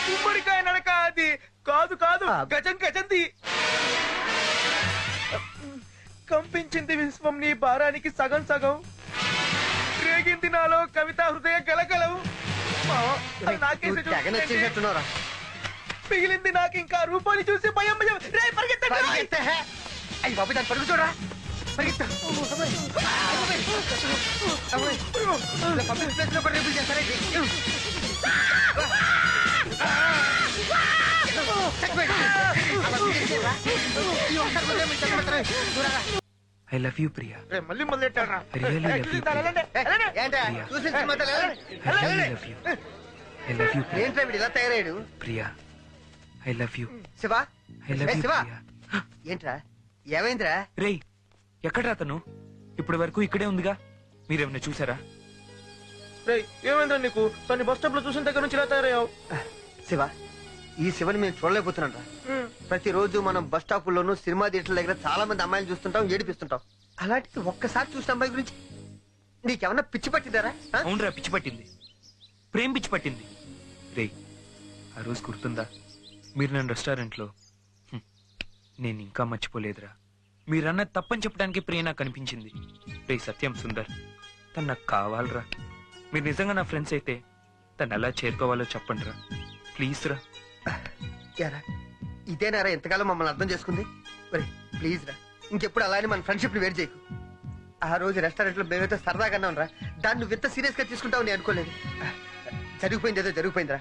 గుమ్మడికాయ నడక అది కాదు కాదు, గజంది. కంపించింది విశ్వం నీ భారానికి సగం సగం. రేగింది నాలో కవిత హృదయ గలగలవు. తెగ నచ్చేసినట్టున్నారా? మిగిలింది నాకు ఇంకా రూపాన్ని చూసి భయం భయం. రే పరిగెత్తండి. అయ్యి బాబు, దాన్ని పడుకు చూడరా. పరిగెత్తా. పబ్లిక్ ప్లేస్ లో కూడా రేపులు చేస్తారేంటి? I love you Priya. మళ్ళీ మొదలెట్టారా? I really love you, Priya. ఏంటా చూసి I really love you. I love you, Priya. ఏంట్రా వీడు ఇలా తయారయ్యాడు? Priya, I love you. Shiva, I love you Shiva, Priya. ఏంట్రా ఏమైందిరా? రేయ్, ఎక్కడ్రా తను? ఇప్పటి వరకు ఇక్కడే ఉందిగా. మీరేమన్నా చూసారా? ఏమైందా నీకు? తను బస్ స్టాప్ లో చూసిన దగ్గర నుంచి ఇలా తయారయ్యావు. శివ, ఈ శివని మేము చూడలేకపోతున్నాం రా. ప్రతిరోజు మనం బస్ స్టాపుల్లోనూ సినిమా థియేటర్ల దగ్గర చాలా మంది అమ్మాయిలు చూస్తుంటాం, ఏడిపిస్తుంటాం. అలాంటిది ఒక్కసారి చూసిన అమ్మాయి గురించి నీకేమన్నా పిచ్చి పట్టిందారా? అవునరా, పిచ్చి పట్టింది. ప్రేమ పిచ్చి పట్టింది. రేయ్, ఆ రోజు గుర్తుందా మీరు నన్ను రెస్టారెంట్లో? నేను ఇంకా మర్చిపోలేదురా. మీరన్నది తప్పని చెప్పడానికి ప్రియ నాకు కనిపించింది. రే సత్యం, సుందర్, తను నాకు కావాలరా. మీరు నిజంగా నా ఫ్రెండ్స్ అయితే తను ఎలా చేరుకోవాలో చెప్పండి రా, ప్లీజ్ రా. యారా, ఇదేనారా ఎంతకాలం మమ్మల్ని అర్థం చేసుకుంది? మరి ప్లీజ్ రా, ఇంకెప్పుడు అలానే మన ఫ్రెండ్షిప్ ని వేరు చేయకు. ఆ రోజు రెస్టారెంట్ లో మేమైతే సరదాగా అన్నాం రా, దాన్ని నువ్వు ఎంత సీరియస్ గా తీసుకుంటావు నేను అనుకోలేదు. జరిగిపోయింది ఏదో జరిగిపోయిందిరా.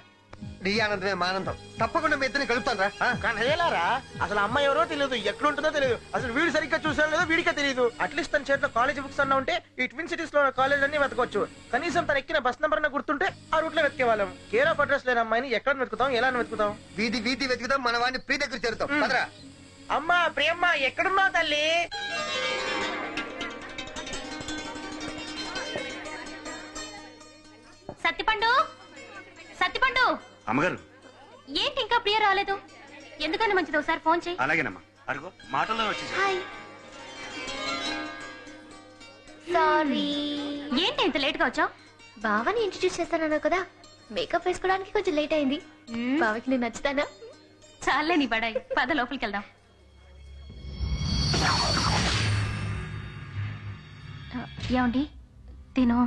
నీ ఆనందమే మా ఆనందం. తప్పకుండా మీ ఇద్దరిని కలుపుతాను రా. కానీ అయ్యేలారా, అసలు అమ్మాయి ఎవరో తెలియదు, ఎక్కడ ఉంటుందో తెలియదు, అసలు వీడు సరిగ్గా చూసాడో లేదో వీడికే తెలియదు. అట్లీస్ట్ తన చేతిలో కాలేజ్ బుక్స్ అన్నా ఉంటే ఈ ట్విన్ సిటీస్ లో కాలేజ్ అన్ని వెతకొచ్చు. కనీసం తన ఎక్కిన బస్ నెంబర్ గుర్తుంటే ఆ రూట్ లో వెతికే వాళ్ళం. కేర్ ఆఫ్ అడ్రస్ లేని అమ్మాయిని ఎక్కడ వెతుకుతాం, ఎలా వెతుకుతాం? వీధి వీధి వెతుకుతాం, మన వాడిని ప్రీ దగ్గర చేరుతాం. పదరా. అమ్మా ప్రియమ్మ, ఎక్కడున్నావు తల్లి? సత్తిపండు, సత్తిపండు. అమ్మగారు, ఏంటి ఇంకా ప్రియ రాలేదు? ఎందుకని మంచిది, ఒకసారి ఫోన్ చేయి. అలాగేనమ్మా. అరుగో మాటల్లో వచ్చేసి. హాయ్. సారీ. ఏంటి ఇంత లేట్ గా వచ్చావు? బావని ఇంట్రడ్యూస్ చేస్తానన్నా కదా, మేకప్ వేసుకోవడానికి కొంచెం లేట్ అయింది. బావకి నేను నచ్చుతానా? చాలే నీ బడాయి, పద లోపలికి వెళ్దాం. ఏమండి తిను?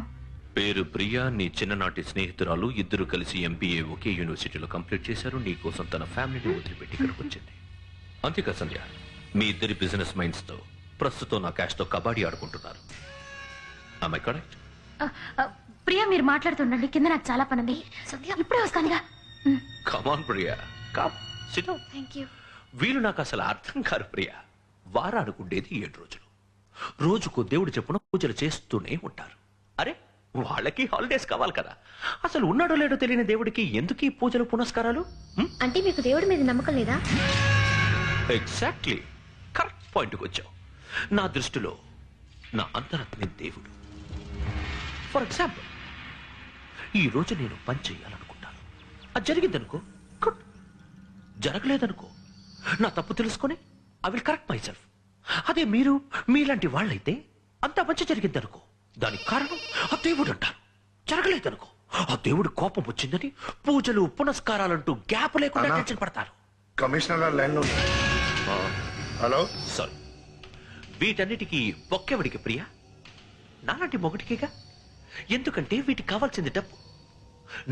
పేరు ప్రియా, నీ చిన్ననాటి స్నేహితురాలు. ఇద్దరు కలిసి ఎంబీఏ ఒకే యూనివర్సిటీలో కంప్లీట్ చేశారు. నీ కోసం తన ఫ్యామిలీని వదిలిపెట్టి ఇక్కడికి వచ్చింది. అంతేకా సంధ్య, మీ ఇద్దరి బిజినెస్ మైండ్స్ తో ప్రస్తుతం నా క్యాష్ తో కబాడీ ఆడుకుంటున్నారు. Am I correct? ప్రియా, మీరు మాట్లాడుతుండండి, కింద నాకు చాలా పని ఉంది. ఇప్పుడే వస్తానుగా. Come on, Priya, come, sit down. Thank you. వీళ్ళు నాకు అసలు అర్థం కారు ప్రియా. వారానికి ఉండేది 7 రోజులు. రోజుకో దేవుడు చెప్పున పూజలు చేస్తూనే ఉంటారు. అరే, వాళ్ళకి హాలిడేస్ కావాలి కదా. అసలు ఉన్నాడో లేడో తెలియని దేవుడికి ఎందుకు ఈ పూజలు పునస్కారాలు? అంటే మీకు దేవుడి మీద నమ్మకం లేదా? ఎగ్జాక్ట్లీ, కరెక్ట్ పాయింట్కి వచ్చావు. నా దృష్టిలో నా అంతరాత్మే దేవుడు. ఫర్ ఎగ్జాంపుల్, ఈ రోజు నేను పని చేయాలనుకుంటాను. అది జరిగిందనుకో, గుడ్. జరగలేదనుకో, నా తప్పు తెలుసుకొని I will correct my self. అదే మీరు మీలాంటి వాళ్ళైతే అంత మంచి జరిగిందనుకో, దానికి కారణం ఆ దేవుడు అంటారు. జరగలేదనుకో, ఆ దేవుడు కోపం వచ్చిందని పూజలు పునస్కారాలంటూ గ్యాప్ లేకుండా టెన్షన్ పడతారు. కమిషనర్ లైన్ లో హలో. సారీ, వీటన్నిటికీ ఒక్కెవడికి ప్రియా? నాలాంటి మొగటికేగా. ఎందుకంటే వీటికి కావాల్సింది డబ్బు.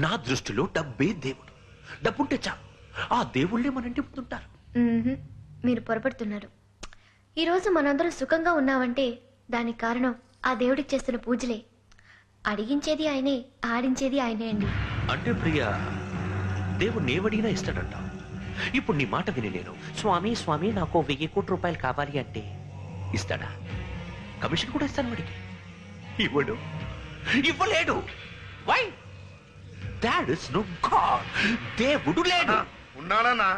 నా దృష్టిలో డబ్బే దేవుడు. డబ్బుంటే చాలు, ఆ దేవుళ్ళే మన ఇంటి ముందుంటారు. మీరు పొరపడుతున్నారు. ఈ రోజు మనందరం సుఖంగా ఉన్నామంటే దానికి కారణం ఆ దేవుడికి చేస్తున్న పూజలే. అడిగించేది ఆయనే, ఆడించేది ఆయనే అండి. అంటే ప్రియా, దేవుడు నేవడిగినా ఇస్తాడంట. ఇప్పుడు నీ మాట విని నేను స్వామి స్వామి నాకు 1000 కోట్ల రూపాయలు కావాలి అంటే ఇస్తాడా? కమిషన్ కూడా ఇస్తాను వాడికి. ఇవ్వడు, ఇవ్వలేడు. Why? That is no God. దేవుడు లేడు. ఉన్నాడన్నా,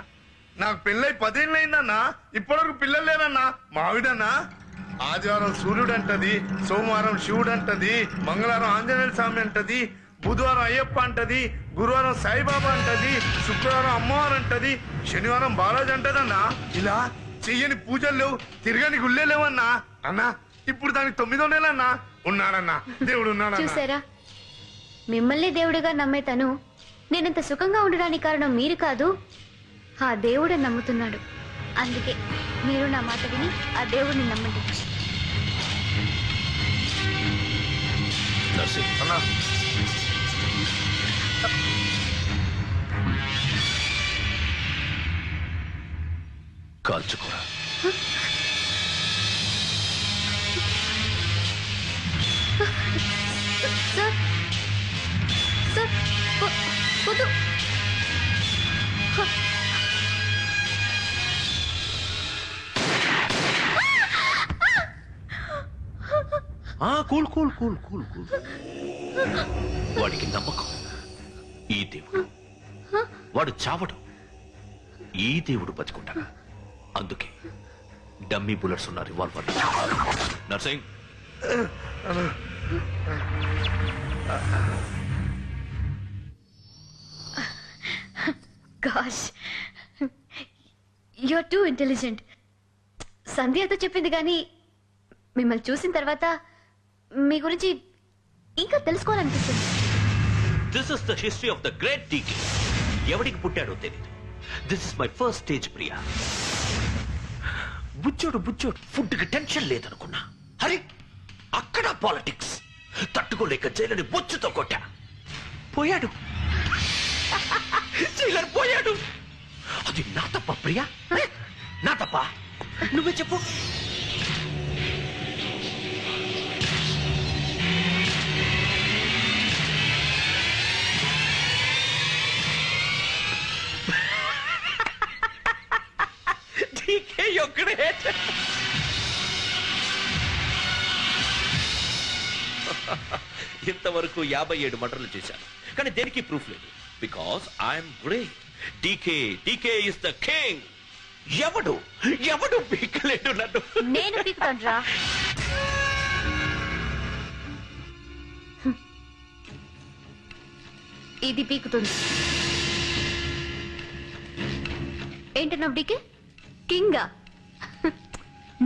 నాకు పెళ్ళై 10 ఏళ్ళైందన్నా, ఇప్పటివరకు పిల్లలు లేదన్నా. మావిడన్నా ఆదివారం సూర్యుడు అంటది, సోమవారం శివుడు అంటది, మంగళవారం ఆంజనేయ స్వామి అంటది, బుధవారం అయ్యప్ప అంటది, గురువారం సాయిబాబా అంటది, శుక్రవారం అమ్మవారు అంటది, శనివారం బాలాజీ అంటదన్నా. ఇలా చెయ్యని పూజలు లేవు, తిరగని గుళ్ళే లేవన్నా. అన్నా ఇప్పుడు దానికి 9వ నెలన్నా. ఉన్నాడన్నా, దేవుడు ఉన్నాడన్నా. చూసారా, మిమ్మల్ని దేవుడిగా నమ్మే తను నేనంత సుఖంగా ఉండడానికి కారణం మీరు కాదు, ఆ దేవుడే నమ్ముతున్నాడు. అందుకే మీరు నా మాట విని ఆ దేవుడిని నమ్మండి. అన్నా కాల్చుకోరా. సార్ సార్ వద్దు. Cool cool cool cool cool. వాడికి నమ్మకం ఈ దేవుడు, వాడు చావడు, ఈ దేవుడు బతుకుంటాడు. అందుకే డమ్మీ బుల్లెట్స్ ఉన్న revolver Narsing. Gosh, you are too intelligent. సంధ్యతో చెప్పింది కానీ మిమ్మల్ని చూసిన తర్వాత మీ గురించి ఇంకా తెలుసుకోవాలనిపిస్తుంది. This is the history of the great DK. ఎవడికి పుట్టాడో తెలియదు. This is my first stage Priya. బుచ్చోడు ఫుడ్ కి టెన్షన్ లేదనుకున్నా. అరే అక్కడ పాలిటిక్స్ తట్టుకోలేక జైలుని బొచ్చుతో కొట్టా. పోయాడు, జైలర్ పోయాడు. అది నా తప్ప ప్రియా? నా తప్ప? నువ్వే చెప్పు. ఇంతవరకు 57 మర్డర్లు చేశాను, కానీ దేనికి ప్రూఫ్ లేదు. Because I'm great. DK is the king. ఎవడు పీకలేడు నన్ను. నేను పీకుతానురా. ఇది పీకుతుంది. ఏంటన్నావు డీకే? కింగా?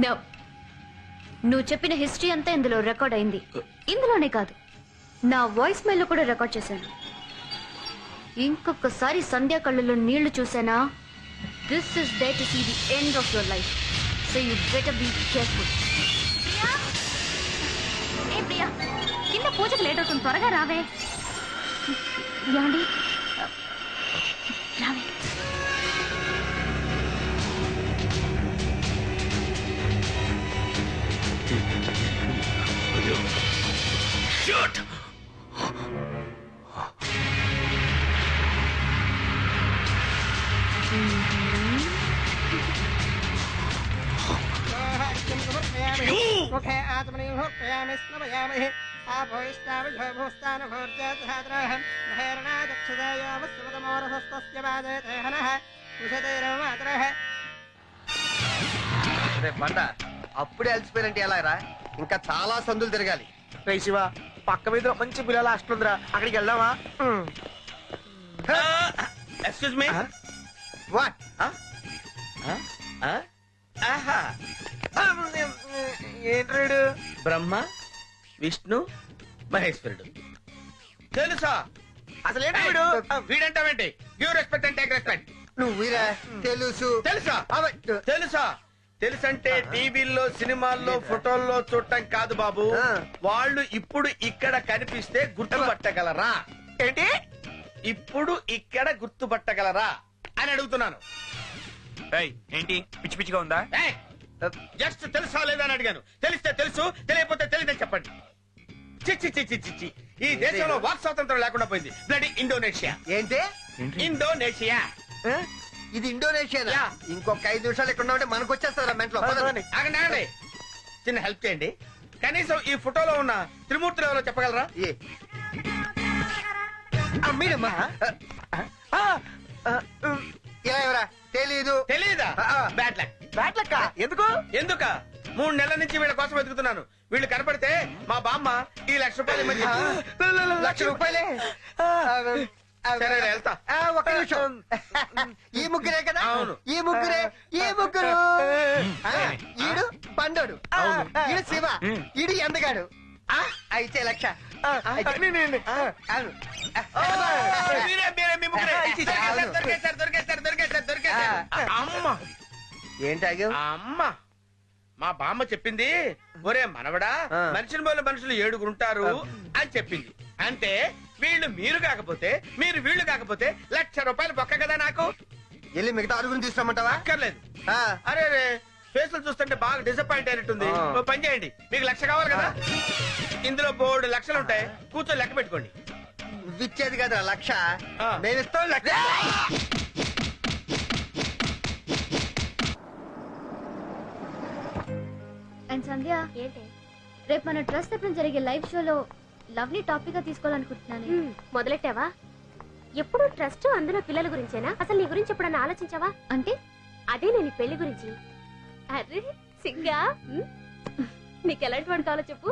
నో, నువ్వు చెప్పిన హిస్టరీ అంతా ఇందులో రికార్డ్ అయింది. ఇందులోనే కాదు, నా వాయిస్ మెయిల్ కూడా రికార్డ్ చేశాను. ఇంకొకసారి సంధ్యా కళ్ళలో నీళ్లు చూసానా, this is day to see the end of your life. So you better be careful. ఏ ప్రియా, కింద పూజకు లేట్ అవుతుంది, త్వరగా రావే. ఏమండి, రావే. Shut! బండ అప్పుడే అలసిపోయినంటే ఎలా రా? ఇంకా చాలా సందులు తిరగాలి. శివ, పక్క మీద మంచి పిల్లల హాస్టల్ ఉందిరా, అక్కడికి వెళ్దామా? Excuse me. వాట్? ఏంట్రాడు? బ్రహ్మ, విష్ణు, మహేశ్వరుడు. తెలుసా? అసలు ఏంటి వీడు? వీడంటావేంటి? Give respect and take respect. నువ్వు వీరా? తెలుసు. తెలుసా? తెలుసా? తెలుసంటే టీవీల్లో, సినిమాల్లో, ఫోటోల్లో చూడటం కాదు బాబు. వాళ్ళు ఇప్పుడు ఇక్కడ కనిపిస్తే గుర్తుపట్టగలరా? ఏంటి? ఇప్పుడు ఇక్కడ గుర్తుపట్టగలరా అని అడుగుతున్నాను. ఏంటి పిచ్చి పిచ్చిగా ఉందా? జస్ట్ తెలుసా లేదా అని అడిగాను. తెలిస్తే తెలుసు, తెలియకపోతే తెలియదని చెప్పండి. చిచ్చి చిచ్చి చిచ్చి, ఈ దేశంలో వాక్ స్వాతంత్రం లేకుండా పోయింది. Bloody Indonesia. ఏంటి ఇండోనేషియా. ఇది ఇండోనేషియా? యా. ఇంకొక 5 నిమిషాలు ఇక్కడ ఉంటే మనకు వచ్చేస్తారా మెంట్లో? ఆగండి ఆగండి. చిన్న హెల్ప్ చేయండి. కనీసం ఈ ఫోటోలో ఉన్న త్రిమూర్తులు ఎవరో చెప్పగలరా? మీరమ్మా ఇలా ఎవరా? తెలీదు. తెలీదా? Bad luck. బ్యాట్ లెక్క ఎందుకు? ఎందుక 3 నెలల నుంచి వీళ్ళ కోసం వెతుకుతున్నాను. వీళ్ళు కనపడితే మా బామ్మ ఈ ₹1,00,000 ఇమ్మని చెప్పింది. ₹1,00,000? సరే, వెళ్తా. ఒక్క నిమిషం. ఈ ముగ్గురే కదా? అవును. ఈ ముగ్గురే. ఈ ముగ్గురు. ఈడు పండోడు, ఈడు శివ, ఈడు ఎందగాడు. అయితే 1,00,000. అవును. మీరే, మీ ముగ్గురే. దొరికేశారు. అమ్మ ఏంటాగు? అమ్మ మా బామ్మ చెప్పింది, ఒరే మనవడా, మనిషిని పోలే మనుషులు 7 ఉంటారు అని చెప్పింది. అంటే వీళ్ళు మీరు కాకపోతే, మీరు వీళ్ళు కాకపోతే ₹1,00,000 బొక్క కదా నాకు. వెళ్ళి మిగతా అరుగుని తీసుకురమ్మంటావా? అక్కర్లేదు. అరే రే, ఫేసులు చూస్తుంటే బాగా డిసప్పాయింట్ అయినట్టుంది. ఓ పని చేయండి, మీకు 1,00,000 కావాలి కదా, ఇందులో 3 లక్షలు ఉంటాయి, కూర్చొని లెక్క పెట్టుకోండి. ఇచ్చేది కదా 1,00,000, మేము ఇస్తాం 1,00,000. అండ్ సంధ్య, ఏంటి రేపు మన ట్రస్ట్ తరపున జరిగే లైవ్ షోలో లవ్ ని టాపిక్ గా తీసుకోవాలనుకుంటున్నాను. మొదలెట్టావా? ఎప్పుడు ట్రస్ట్ అందులో పిల్లల గురించేనా? అసలు నీ గురించి ఎప్పుడన్నా ఆలోచించావా? అంటే అదే నేను పెళ్లి గురించి. అరే సింగా, నీకు ఎలాంటి వాడు కావాలో చెప్పు.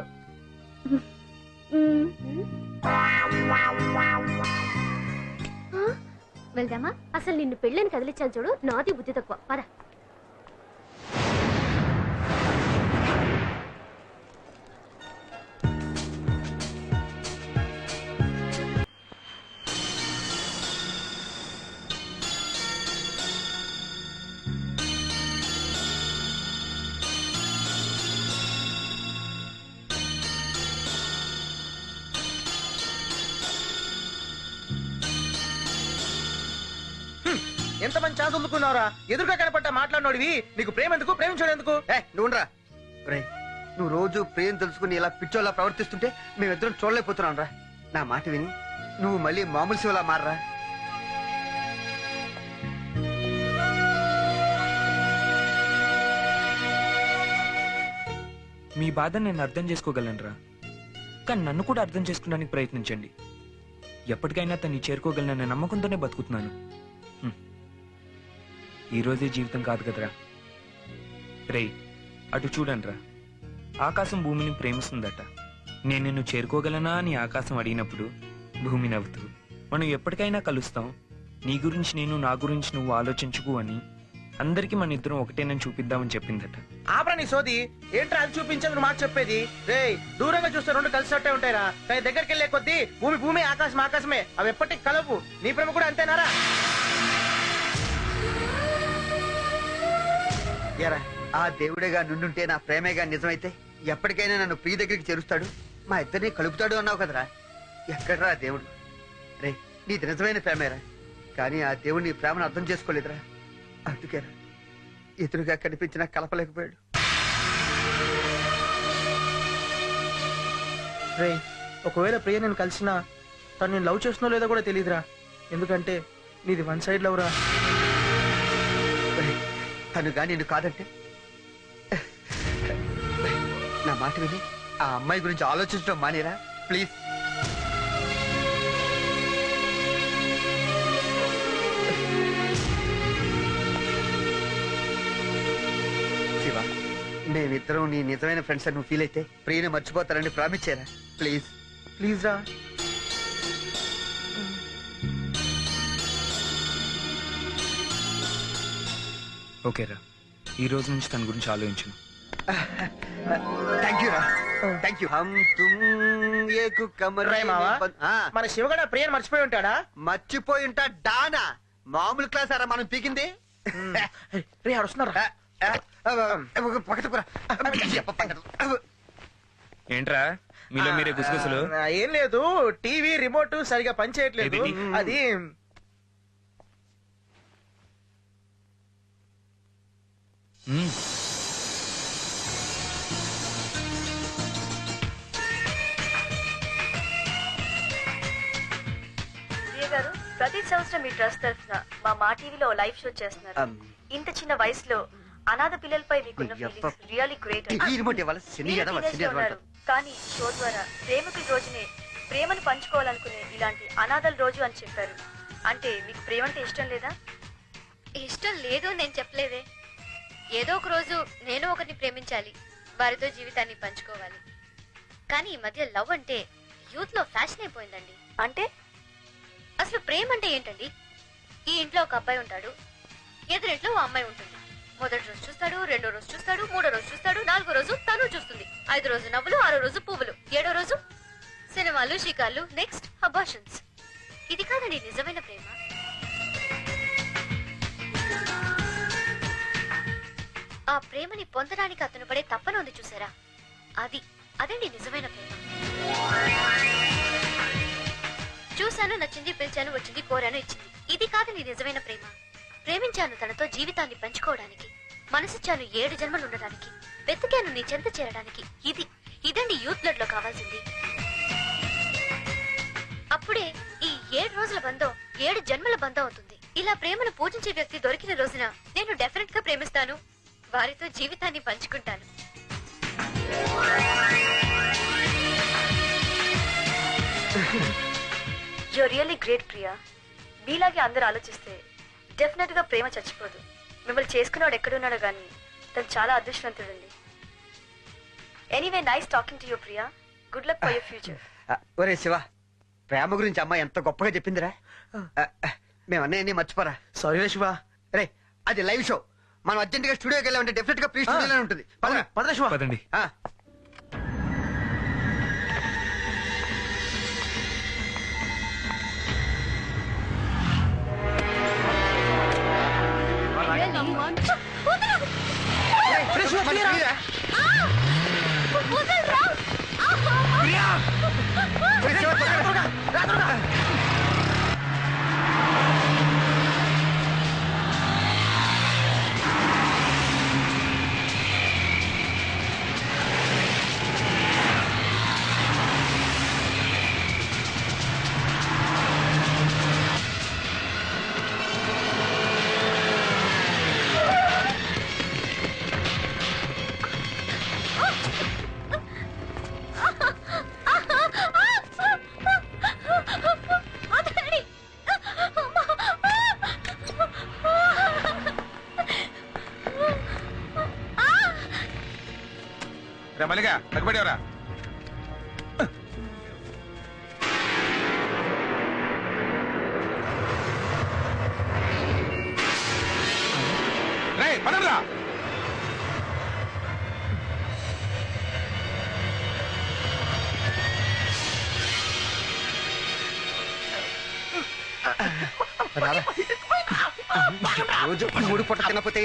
వెళ్దామా? అసలు నిన్ను పెళ్ళని కదిలించాను చూడు, నాది బుద్ధి తక్కువ. పద. ఎంత మంచి ఛాన్స్ అందుకున్నావురా? ఎదురుగా కనపడ్డా మాట్లాడినోడివి, నీకు ప్రేమ ఎందుకు, ప్రేమించడం ఎందుకు? నువ్వురా. నువ్వు రోజు ప్రేమ తెలుసుకుని ఇలా పిచ్చోలా ప్రవర్తిస్తుంటే మేమిద్దరం చూడలేకపోతున్నాం రా. నా మాట విని నువ్వు మళ్ళీ మామూలు శివలా మారరా. మీ బాధ నేను అర్థం చేసుకోగలనురా, కానీ నన్ను కూడా అర్థం చేసుకోవడానికి ప్రయత్నించండి. ఎప్పటికైనా తన్ని చేరుకోగలననే నమ్మకంతోనే బతుకుతున్నాను. ఈ రోజే జీవితం కాదు కదరా. రేయ్, అటు చూడండిరా, ఆకాశం భూమిని ప్రేమిస్తుందట. నేను నిన్ను చేరుకోగలనా అని ఆకాశం అడిగినప్పుడు భూమి నవ్వుతూ, మనం ఎప్పటికైనా కలుస్తాం, నీ గురించి నేను, నా గురించి నువ్వు ఆలోచించుకు అని అందరికీ మన ఇద్దరం ఒకటేనని చూపిద్దామని చెప్పిందట. ఆపరా నీ సోది. ఏంట్రా అది చూపించదు మాట చెప్పేది? రే, దూరంగా చూస్తే 2 కలిసినట్టే ఉంటాయిరా, కానీ దగ్గరికి వెళ్ళే కొద్దీ భూమి భూమి, ఆకాశం ఆకాశమే. అవి ఎప్పటికి కలవు. నీ ప్రేమ కూడా అంతేనారా? ఎరా, ఆ దేవుడేగా నుండుంటే నా ప్రేమేగా నిజమైతే ఎప్పటికైనా నన్ను ప్రియ దగ్గరికి చేరుస్తాడు, మా ఇద్దరిని కలుపుతాడు అన్నావు కదరా. ఎక్కడరా ఆ దేవుడు? రే, నీది నిజమైన ప్రేమేరా, కానీ ఆ దేవుడు నీ ప్రేమను అర్థం చేసుకోలేదురా. అందుకేరా ఎదురుగా కనిపించినా కలపలేకపోయాడు. రే, ఒకవేళ ప్రియ నేను కలిసినా తను నేను లవ్ చేస్తున్నా లేదో కూడా తెలియదురా. ఎందుకంటే నీది 1 సైడ్ లవ్ రా. తనుగా నిన్ను కాదంటే నా మాట విని ఆ అమ్మాయి గురించి ఆలోచించడం మానేరా ప్లీజ్. శివ, మేమిద్దరం నీ నిజమైన ఫ్రెండ్స్ అని నువ్వు ఫీల్ అయితే ప్రియని మర్చిపోతారని ప్రామిస్ చేయరా ప్లీజ్. ప్లీజ్ రా. ఓకేరా, ఈ రోజు నుంచి తన గురించి ఆలోచించను. థ్యాంక్ యూ రా, థ్యాంక్ యూ. హమ్ తుమ్ ఏకు కమర్ రే మావా, మన శివగడ ప్రియని మర్చిపోయి ఉంటాడా? మర్చిపోయి ఉంటా డానా. మామూలు క్లాస్ అరా మనం పీకింది. రే, వస్తున్నారా? ఏంట్రా మీలో మీరే గుసగుసలు? ఏం లేదు, టీవీ రిమోట్ సరిగా పనిచేయట్లేదు. అది ప్రియ గారు, ప్రతి సంవత్సరం మీ ట్రస్ట్ తరఫున మా టీవీలో లైవ్ షో చేస్తున్నారు. ఇంత చిన్న వయసులో అనాథ పిల్లలపై మీకున్న ఫీలింగ్స్ రియల్లీ గ్రేట్. కానీ షో ద్వారా ప్రేమికుల రోజునే ప్రేమను పంచుకోవాలనుకునే ఇలాంటి అనాథల రోజు అని చెప్పారు. అంటే మీకు ప్రేమ అంటే ఇష్టం లేదా? ఇష్టం లేదు నేను చెప్పలేదే. ఏదో ఒక రోజు నేను ఒకరిని ప్రేమించాలి, వారితో జీవితాన్ని పంచుకోవాలి. కానీ ఈ మధ్య లవ్ అంటే యూత్ లో ఫ్యాషన్ అయిపోయిందండి. అంటే అసలు ప్రేమ అంటే ఏంటండి? ఈ ఇంట్లో ఒక అబ్బాయి ఉంటాడు, ఎదురింట్లో ఓ అమ్మాయి ఉంటుంది. మొదటి రోజు చూస్తాడు, రెండో రోజు చూస్తాడు, మూడో రోజు చూస్తాడు, నాలుగో రోజు తను చూస్తుంది, 5వ రోజు నవ్వులు, 6వ రోజు పువ్వులు, 7వ రోజు సినిమాలు, షికార్లు, నెక్స్ట్ అబార్షన్స్. ఇది కాదండి నిజమైన ప్రేమ. ఆ ప్రేమని పొందడానికి అతను పడే తప్పన ఉంది చూసారా, అదండి నిజమైన ప్రేమ. చూశాను, నచ్చింది, పిలిచాను, వచ్చింది, కోరాను, ఇచ్చింది. ఇది కాదండి నిజమైన ప్రేమ. ప్రేమించాను తనతో జీవితాన్ని పంచుకోవడానికి, మనసిచ్చాను 7 జన్మలు ఉండడానికి, వెతికాను నీ చెంత చేరడానికి. ఇదండి యూత్ బ్లడ్ లో కావాల్సింది. అప్పుడే ఈ 7 రోజుల బంధం 7 జన్మల బంధం అవుతుంది. ఇలా ప్రేమను పూజించే వ్యక్తి దొరికిన రోజున నేను డెఫినెట్ గా ప్రేమిస్తాను, వారితో జీవితాన్ని పంచుకుంటాను. You're really great, Priya. మీలాగే అందరూ ఆలోచిస్తే డెఫినెట్ గా ప్రేమ చచ్చిపోదు. మిమ్మల్ని చేసుకున్నాడు ఎక్కడున్నాడో గానీ తను చాలా అదృష్టవంతుడండి. Anyway, nice talking to you Priya. Good luck for your future. ఒరే శివ, ప్రేమ గురించి అమ్మాయి ఎంత గొప్పగా చెప్పిందిరా. మేము అన్నీ మర్చిపోరా. సారీ శివ. రే, అది లైవ్ షో. మనం అర్జెంట్ గా స్టూడియోకి వెళ్ళామంటే డెఫినెట్ గా ప్రీ స్టూడియోలో ఉంటుంది. పద శివ. పదండి. మల్లిగా తగ్గబడేవరా? రే పడరా. రోజు 3 పూట తినకపోతే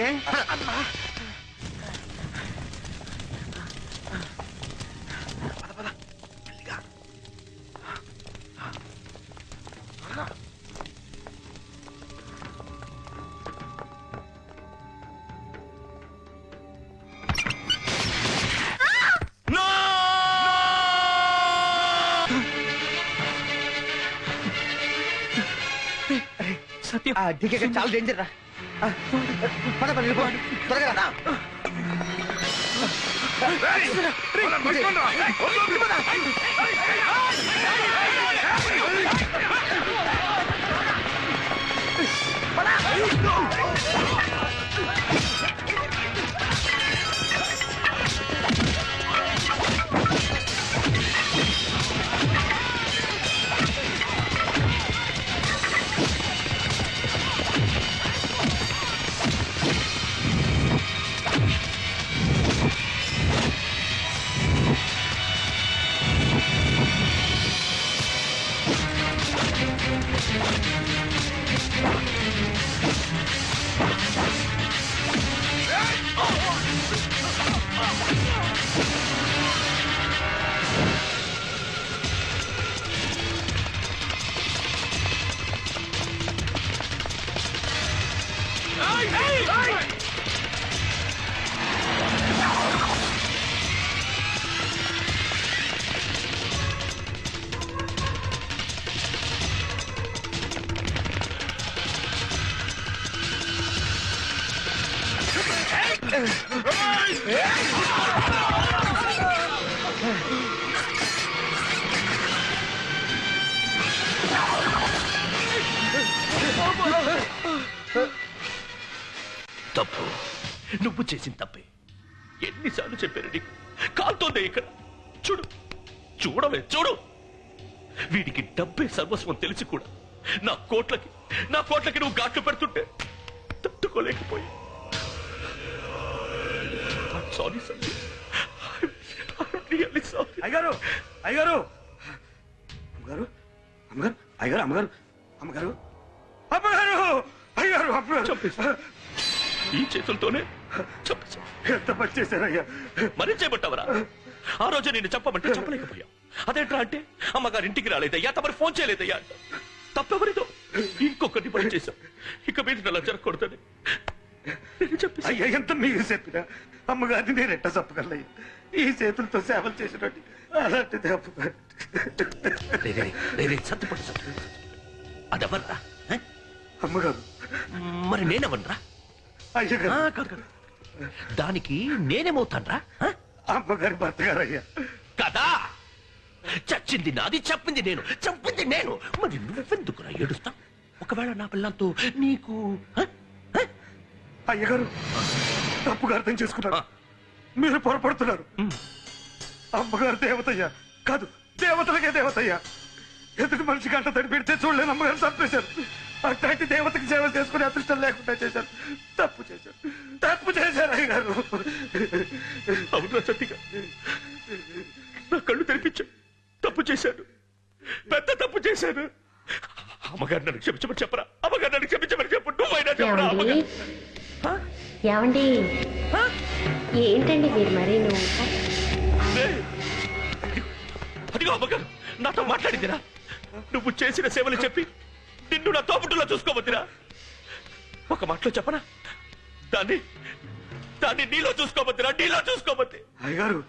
సత్యం, చాలా డేంజర్ రా. పద వెళ్ళిపో త్వరగా రా. తప్పు నువ్వు చేసిన తప్పే. ఎన్నిసార్లు చెప్పారు నీకు? కాలుతోందే ఇక్కడ. చూడు, చూడు. వీడికి డబ్బే సర్వస్వం తెలిసి కూడా నా కోట్లకి నువ్వు ఘాట్లు పెడుతుంటే తట్టుకోలేకపోయి. సారీ సంధ్య. అయ్యగారు అయ్యగారు అమ్మగారు అమ్మగారు అయ్యగారు అమ్మగారు అమ్మగారు అమ్మగారు అయ్యారు అమ్మగారు చంపేశా. ఈ చేతులతోనే చంపేశా. ఎంత పని చేశారయ్యా? మరీ చేయబట్టావరా? ఆ రోజు నేను చెప్పమంటే చెప్పలేకపోయా. అదేంట్రా అంటే అమ్మగారు ఇంటికి రాలేదయ్యా, తమరు ఫోన్ చేయలేదయ్యా అంట. తప్పెవరితో? ఇంకొకటి పని చేశాం. ఇక మీద అలా జరగకూడదని అయ్యా, ఎంత మీరు చెప్పినా అమ్మగారిని నేను ఎట్ట చెప్పగలయ్యా? ఈ చేతులతో సేవలు చేసినట్టు అలాంటిది అమ్మగారు. సత్తుపడు. అదెవర్రా? అమ్మగారు. మరి నేనెవన్రా? అయ్యగారు. దానికి నేనేమవుతాన్రా? అమ్మగారి భర్త గారయ్యా. కదా, చచ్చింది నాది, చంపింది నేను. మరి నువ్వెందుకురా ఏడుస్తా? ఒకవేళ నా పిల్లలతో నీకు అయ్యగారు తప్పుగా అర్థం చేసుకున్నారు. మీరు పొరపడుతున్నారు. అమ్మగారు దేవతయ్యా కాదు, దేవతలకే దేవతయ్యా. ఎదుటి మనిషి గంట తడి పెడితే చూడలేని అమ్మగారు చంపేశారు. అట్లాంటి దేవతకి సేవ చేసుకునే అదృష్టం లేకుండా చేశారు. తప్పు చేశారు అయ్యగారు. అవునా సత్తిగా? నా కళ్ళు తెరిపించాడు. తప్పు చేశాను, పెద్ద తప్పు చేశాను. అమ్మగారు నన్ను క్షమించమని చెప్పరా? అమ్మగారు నన్ను క్షమించమని చెప్పు. నువ్వైనా చెప్పరా? ఏమండి ఏంటండి మీరు మరి అదిగో అమ్మగారు నాతో మాట్లాడిందిరా. నువ్వు చేసిన సేవలు చెప్పి నిన్ను నా తోపుట్టులో చూసుకోవద్దురా. ఒక మాటలో చెప్పనా? దాన్ని నీలో చూసుకోవద్దురా. అయ్యగారు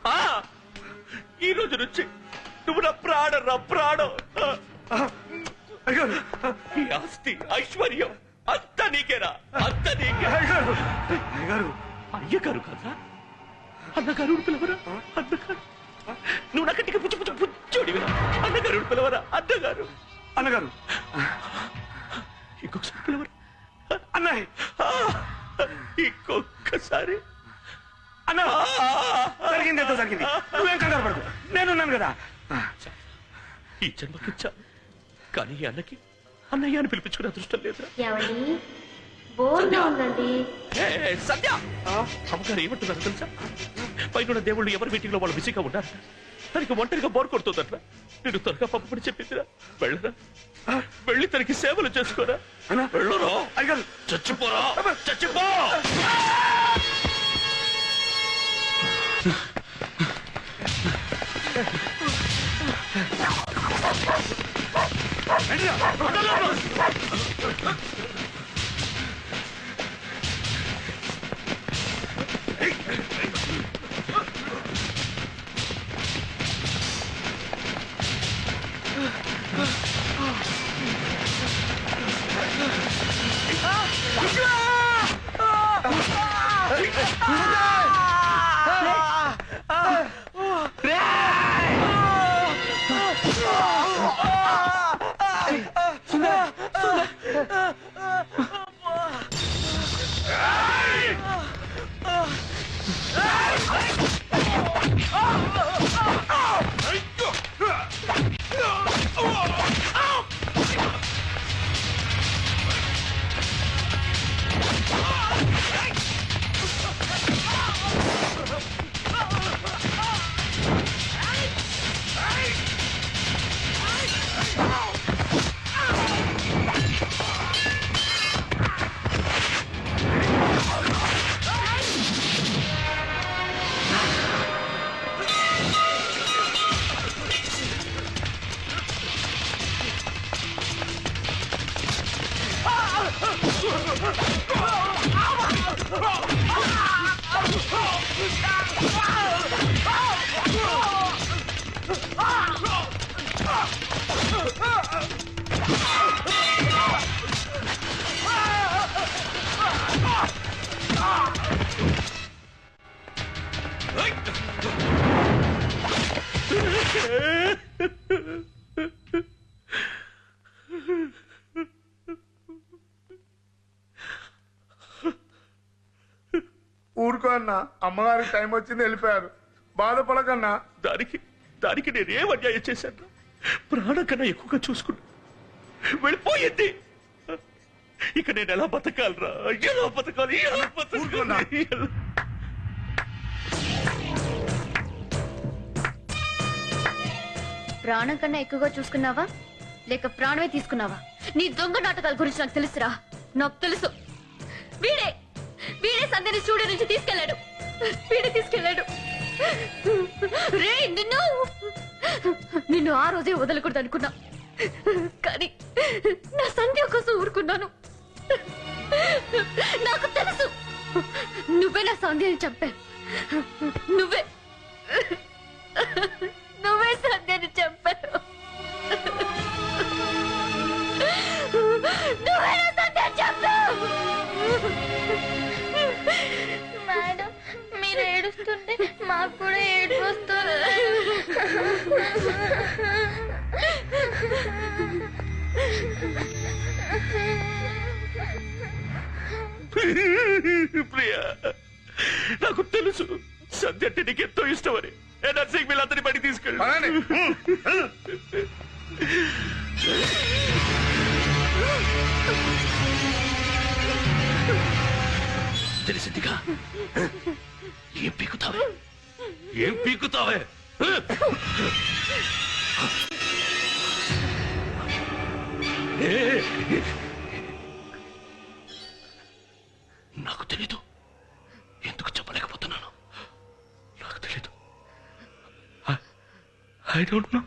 ఈ రోజు నుంచి నువ్వు నా ప్రాణం. అయ్యగారు ఈ ఆస్తి ఐశ్వర్యం అంతా నీకేరా, అంతా నీకే. అయ్యగారు అయ్యగారు కదా, అన్నగారు పిలవరా? అన్నగారు నువ్వు నా కంటికి పుచ్చుడివిరా. అన్నగారు పిలవరా? అన్నగారు ఇంకొకసారి పిలవరా? అన్నయ్య ఇంకొకసారి. అన్న జరిగింది ఎంతో జరిగింది. నువ్వేం కంగారు పడదు, నేనున్నాను కదా. ఈ జన్మకిచ్చా, కానీ ఈ అన్నకి అన్నయ్య అని పిలిపించుకునే అదృష్టం లేదు. సంధ్య, అమ్మగారు ఏమంటున్నారు తెలుసా? పైన దేవుళ్ళు ఎవరి మీటింగ్ లో వాళ్ళు బిజీగా ఉన్నారు. తనకి ఒంటరిగా బోర్ కొడుతుందట్రా. నేను త్వరగా పంపని చెప్పిందిరా. వెళ్ళరా, వెళ్ళి తనకి సేవలు చేసుకోరా. వెళ్ళరా, అయ్యగారు చచ్చిపో. అన్నా, అమ్మగారికి టైం వచ్చింది వెళ్ళిపోయారు. బాధపడకన్నా. దానికి నేనేం అన్యాయం చేశాను? ప్రాణం కన్నా ఎక్కువగా చూసుకున్నా వెళ్ళిపోయింది. ఇక నేను ఎలా బతకాలరా? ఎలా బతకాలి? ప్రాణం కన్నా ఎక్కువగా చూసుకున్నావా లేక ప్రాణమే తీసుకున్నావా? నీ దొంగ నాటకాల గురించి నాకు తెలుసురా. నాకు తెలుసు. వీడే సంధ్యని స్టూడియో నుంచి తీసుకెళ్లాడు. రే నిన్ను ఆ రోజే వదలకూడదు అనుకున్నా, కానీ నా సంధ్య కోసం ఊరుకున్నాను. నాకు తెలుసు నువ్వే నా సంధ్యని చంపావు. నువ్వే సంధ్యని చంపావు. నువ్వే నా సంధ్యని చంపావు. మేడం, మీరు ఏడుస్తుంటే మాకు కూడా ఏడుపు వస్తుంది. ప్రియా, నాకు తెలుసు సంధ్య అంటే నీకు ఎంతో ఇష్టమని. నర్సింగ్ వీళ్ళందరినీ బయటికి తీసుకెళ్ళి తెలిసిందిగా. ఏం పీకుతావే? నాకు తెలీదు. ఎందుకు చెప్పలేకపోతున్నాను నాకు తెలీదు. I don't know.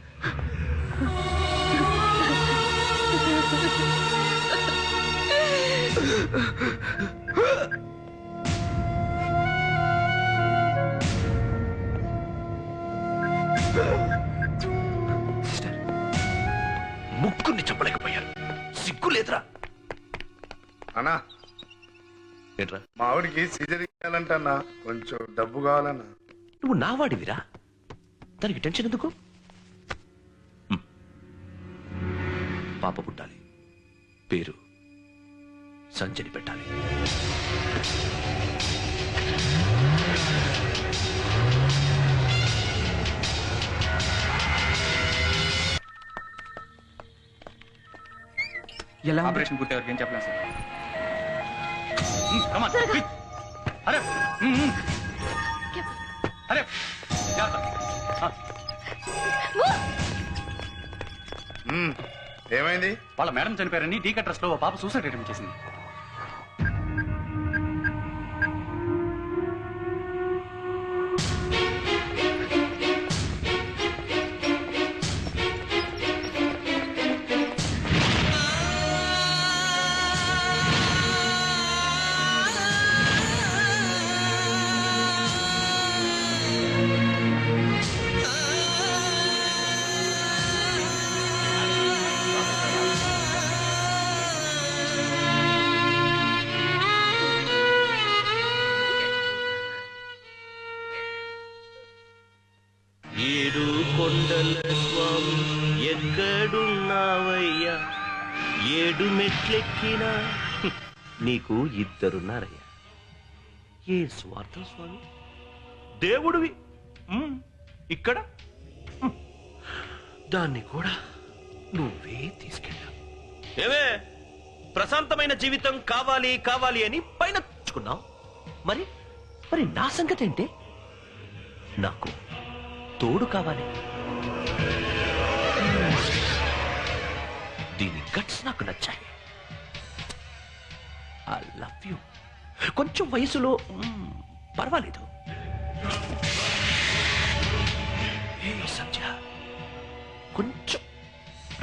ముగ్గురిని చెప్పలేకపోయారు. సిగ్గు లేదురా? అన్నా, ఏంట్రా? మా ఆవిడికి సీజరింగ్ చేయాలంటన్నా, కొంచెం డబ్బు కావాలన్నా. నువ్వు నావాడివిరా, దానికి టెన్షన్ ఎందుకు? పాప పుట్టాలి, పేరు సంజని పెట్టాలి. ఎలా ఆపరేషన్ పుట్టేవరకు ఏం చెప్పలేదు సార్. అరే ఏమైంది? వాళ్ళ మేడం చనిపోయారని డీకా ట్రస్ట్ లో పాప సూసైడ్ అటెంప్ట్ చేసింది. ఏడు కొండల స్వామి ఎక్కడున్నావయ్యా? ఏడు మెట్లెక్కినా నీకు ఇద్దరున్నారయ్యా. ఏ స్వార్థం స్వామి, దేవుడివి ఇక్కడ. దాన్ని కూడా నువ్వే తీసుకెళ్ళావు. ఏమే ప్రశాంతమైన జీవితం కావాలి కావాలి అని పైన తెచ్చుకున్నావు. మరి నా సంగతి ఏంటే? నాకు తోడు కావాలి. దీని గట్స్ నాకు నచ్చాయి. I love you. కొంచెం వయసులో పర్వాలేదు. ఏ సంధ్య, కొంచెం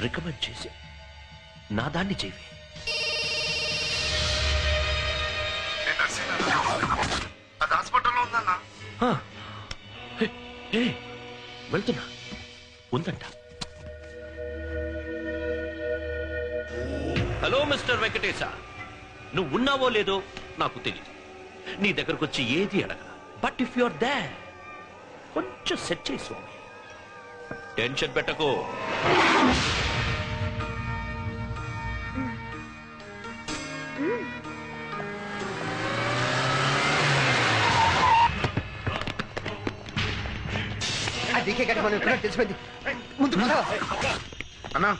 రికమెండ్ చేసి నా దాన్ని చేయి. అది హాస్పిటల్లో ఉందన్నా. వెళ్తున్నా, ఉందంట. హలో మిస్టర్ వెంకటేశ, నువ్వు ఉన్నావో లేదో నాకు తెలియదు. నీ దగ్గరకు వచ్చి ఏది అడగ. But if you are there, కొంచెం సెట్ చేయి స్వామి. టెన్షన్ పెట్టకు. ఓకే కానీ మనం ఇక్కడ తెలిసిపోయింది ముందు పద. అన్నా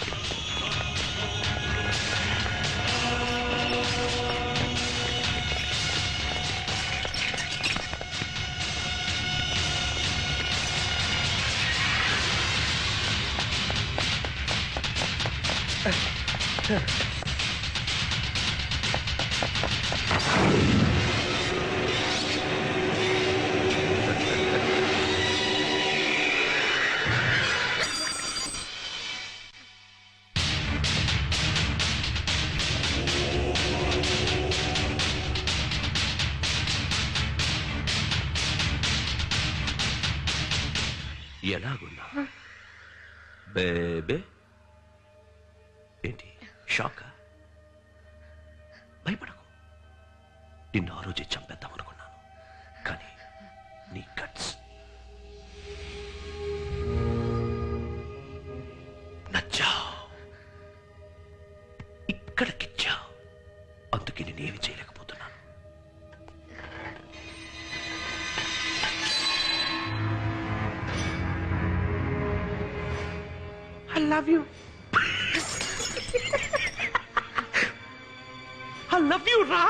ఎలాగున్నా బేబే? ఏంటి షాకా? భయపడకు. నిన్ను ఆ రోజే చంపేద్దాం అనుకున్నాను, కానీ నీ గట్స్ నచ్చావు, ఇక్కడికిచ్చావు. అందుకే నేనేమి చేయలేకపోతున్నాను. I love you. I love you, Ra.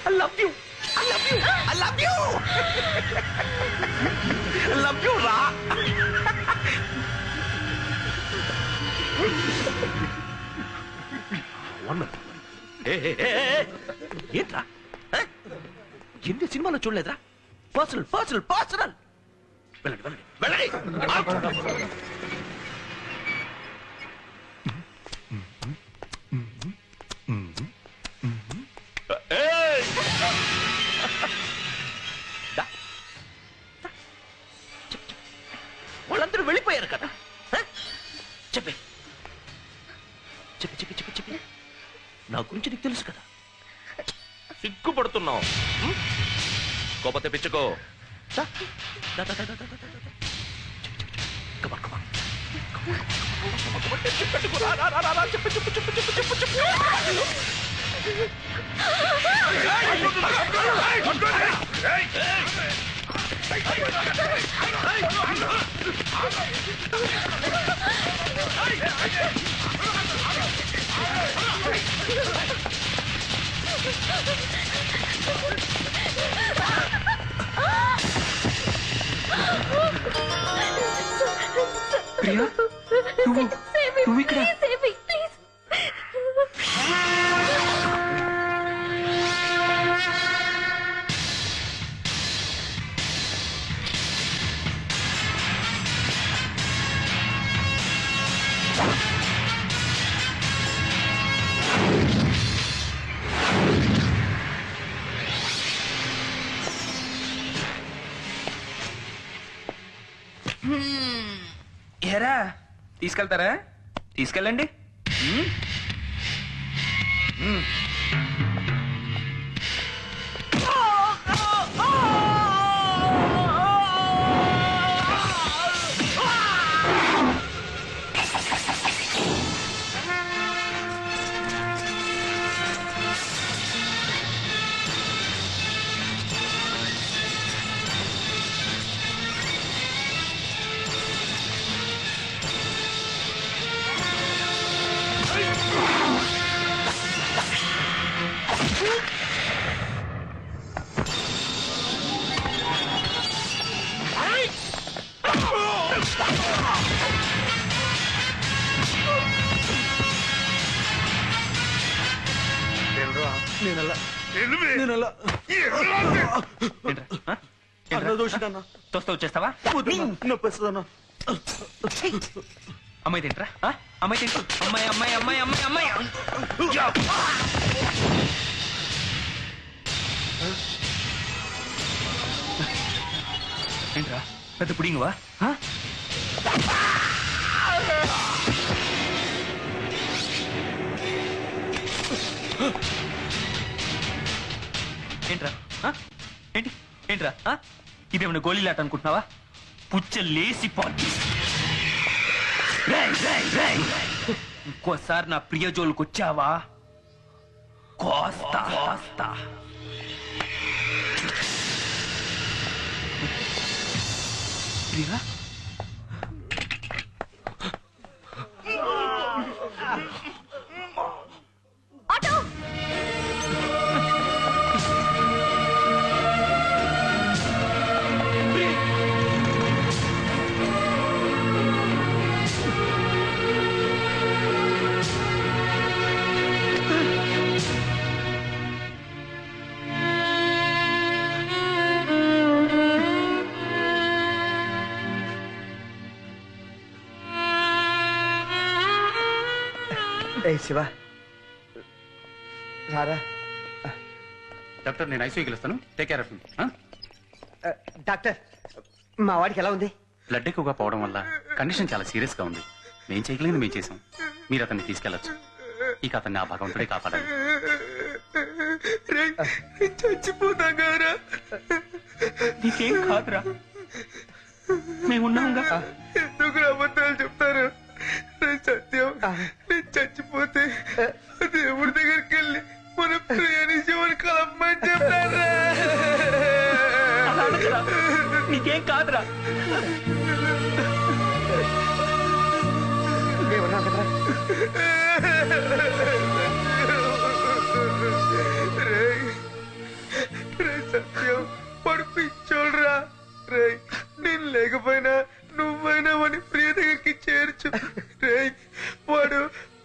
I love you. I love you. I love you. I love you, Ra. ఏంట్రా, ఎన్ని సినిమాలో చూడలేదురా? Personal personal personal. వెళ్ళండి వెళ్ళండి వెళ్ళండి. వాళ్ళందరూ వెళ్ళిపోయారు కదా. చెప్పే చెప్పి చెప్పి చెప్పి చెప్పి నా గురించి నీకు తెలుసు కదా. సిగ్గుపడుతున్నావు. కోప తెప్పించుకో. ప్రియా, నువ్వు ఇక్కడ? ఏరా తీసుకెళ్తారా? తీసుకెళ్ళండి. తోస్తా వచ్చేస్తావా? అమ్మాయి తింటరా? అమ్మాయి తింటు. అమ్మాయి అమ్మాయి అమ్మాయి అమ్మాయి అమ్మాయి. ఏంట్రా పెద్ద పుడింగువా? ఏంట్రా ఏంటి ఏంట్రా? ఇదేమన్నా గోళీలాట అనుకుంటున్నావా? పుచ్చ లేసిపోద్ది. ఇంకోసారి నా ప్రియ జోలికి వచ్చావా కోస్తా కోస్తా. ప్రియా ఆటో ఏ శివ రారా. డాక్టర్ నేను ఐసీయూకి వెళ్తాను. Take care of him. Doctor మా వాడికి ఎలా ఉంది? బ్లడ్ ఎక్కువగా పోవడం వల్ల కండిషన్ చాలా సీరియస్ గా ఉంది. మేము చేయగలిగింది మేము చేసాం. మీరు అతన్ని తీసుకెళ్లొచ్చు. ఇక అతన్ని ఆ భగవంతుడే కాపాడాలి. చచ్చిపోతాం కదరా. నీకేం కాదురా, మేమున్నాంగా. ఎందుకు అబద్ధాలు చెప్తారు? నేను సత్యం, నేను చచ్చిపోతే దేవుడి దగ్గరికి వెళ్ళి మన ప్రియాని శివుని కలమ్మని చెప్పారా? నీకేం కాదురా. ఏమన్నా కదరా? సత్యం పడిపించోడ్రా. రే నేను లేకపోయినా నువ్వైనా వాడిని ప్రియ దగ్గరికి చేర్చు. రే వాడు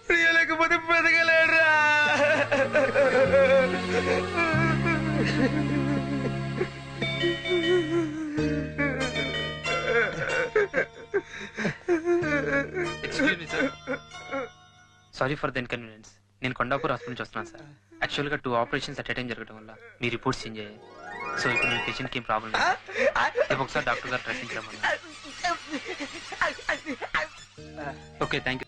ప్రియ లేకపోతే బతకలేడురా. Sorry for the inconvenience. నేను కొండాపూర్ హాస్పిటల్ నుంచి వస్తున్నాను సార్. యాక్చువల్గా 2 ఆపరేషన్స్ అట్ టైం జరగడం వల్ల మీ రిపోర్ట్స్ చేంజ్ అయ్యాయి. సో ఇప్పుడు మీ పేషెంట్కి ఏం ప్రాబ్లం లేదు. రేపు ఒకసారి డాక్టర్ గారు డ్రెస్సింగ్ రమ్మన్నారు. Okay, thank you.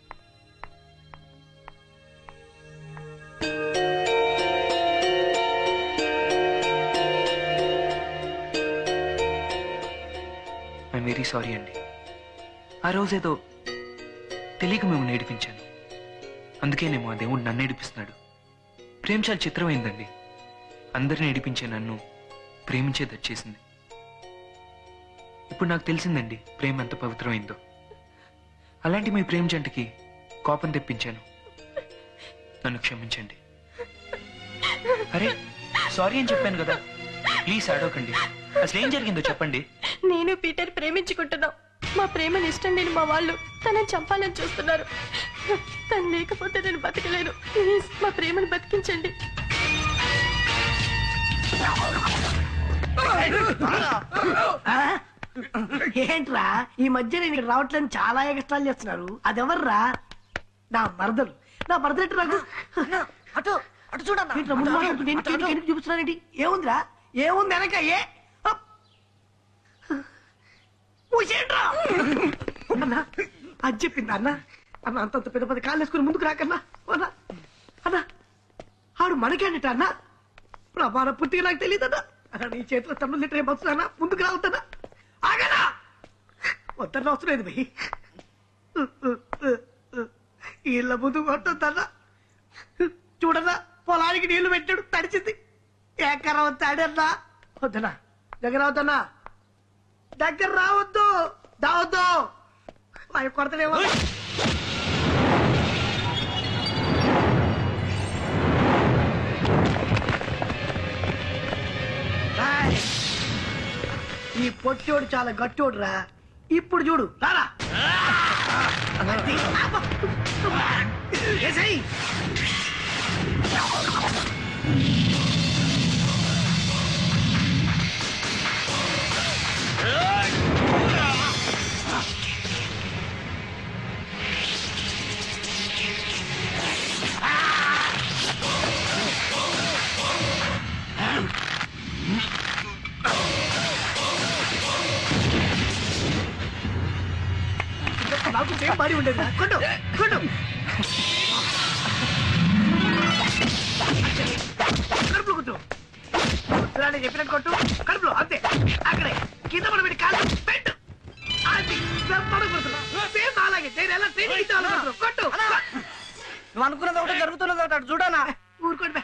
I'm very sorry అండి. ఆ రోజేదో తెలియక మేము నేర్పించాను. అందుకేనేమో ఆ దేవుడు నన్ను ఏడిపిస్తున్నాడు. ప్రేమ చాలా చిత్రమైందండి. అందరిని ఏడిపించే నన్ను ప్రేమించే దచ్చేసింది. ఇప్పుడు నాకు తెలిసిందండి ప్రేమ ఎంత పవిత్రమైందో. అలాంటి మీ ప్రేమ జంటకి కోపం తెప్పించాను. నన్ను క్షమించండి. అరే సారీ అని చెప్పాను కదా, ప్లీజ్ ఆడవకండి. అసలు ఏం జరిగిందో చెప్పండి. నేను పీటర్ ప్రేమించుకుంటున్నాం. మా ప్రేమని ఇష్టం లేని మా వాళ్ళు తనని చంపాలని చూస్తున్నారు. తను లేకపోతే నేను బతకలేను. ప్లీజ్ మా ప్రేమను బతికించండి. ఏంట్రా ఈ మధ్య నేను ఇక్కడ రావట్లేదు చాలా ఎక్స్ట్రాలు చేస్తున్నారు. అదెవర్రా? నా మరదలు. నా మరదలు నాకు అటు అటు చూడండి చూపిస్తున్నానండి. ఏముందిరా? ఏముంది వెనక? ఏ అన్నా అది చెప్పింది అన్న. అన్న అంతంత పెద్ద పెద్ద కాళ్ళు వేసుకుని ముందుకు రాకన్నా. అన్నా అన్నా ఆడు మనకేంట అన్న? ప్రమాణ పుట్టిగా నాకు తెలియదు అన్న. అన్న నీ చేతిలో తమ్ముడు లీటర్ ఏం వస్తున్నా? ముందుకు రావద్దన్నా. ఆగనా వద్దన్న వస్తున్నది భయ్. వీళ్ళ ముందు కొట్టొద్దన్నా. చూడన్నా పొలానికి నీళ్లు పెట్టాడు, తడిచింది. ఏకర తాడన్నా. వద్దనా దగ్గర అవుతన్నా. దగ్గర రావద్దు, దావద్దు. అవి కొడతలేమో. ఈ పొట్టోడు చాలా గట్టోడు రా. ఇప్పుడు చూడు రారా. నాకు సేమ్ బాడీ ఉండేది. కొట్టు కొట్టు. కడుపులో కొట్టు. చెప్పినట్టు కొట్టు. కడుపులో అంతే. అక్కడే కింద పడబెట్టి కాళ్ళు పెట్టు. అది సేమ్ అలాగే నేను ఎలా ట్రైనింగ్ ఇచ్చాను. కొట్టు. నువ్వు అనుకున్నది ఒకటి జరుగుతున్నది ఒకటి చూడనా. ఊరుకోండి.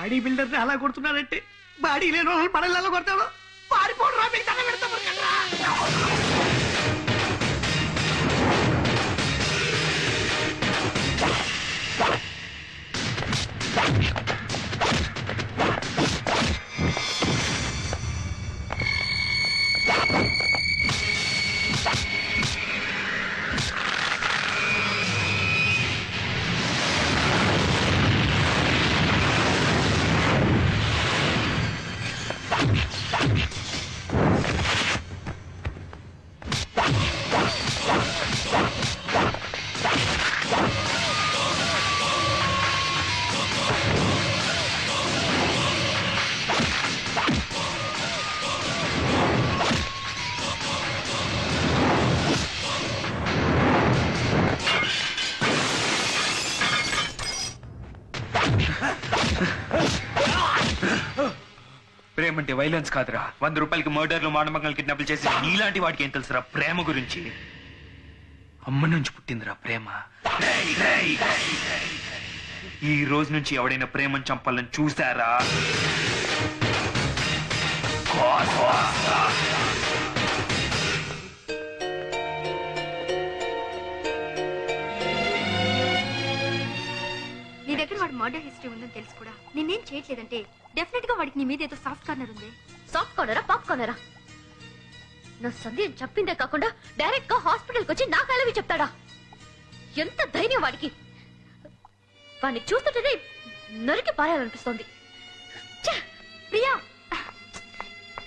బాడీ బిల్డర్ అలా కొడుతున్నాడంటే బాడీ లేని వాళ్ళని మనల్ని కొడతాడు. పారిపోడు రా, మీకు దండం పెడతా ఊరుకోండిరా. ప్రేమ అంటే వైలెన్స్ కాదురా. 100 రూపాయలకి మర్డర్లు, మానభంగాలు, కిడ్నాప్లు చేసి నీలాంటి వాడికి ఏం తెలుసురా ప్రేమ గురించి? అమ్మ నుంచి పుట్టిందిరా ప్రేమ. ఈ రోజు నుంచి ఎవడైనా ప్రేమను చంపాలని చూసారా? నీ దగ్గర వాడి మర్డర్ హిస్టరీ ఉందని తెలుసు కూడా నేనేం చేయట్లేదంటే డెఫినెట్ గా వాడికి నీ మీద ఏదో సాఫ్ట్ కార్నర్ ఉంది. సాఫ్ట్ కార్నరా, పాప్ కార్నరా? నా సంధ్య చెప్పిందే కాకుండా డైరెక్ట్ గా హాస్పిటల్కి వచ్చి నా కలవి చెప్తాడా? ఎంత ధైర్యం వాడికి! వాడిని చూస్తుంటేనే నరికి పారాలనిపిస్తోంది. ప్రియా,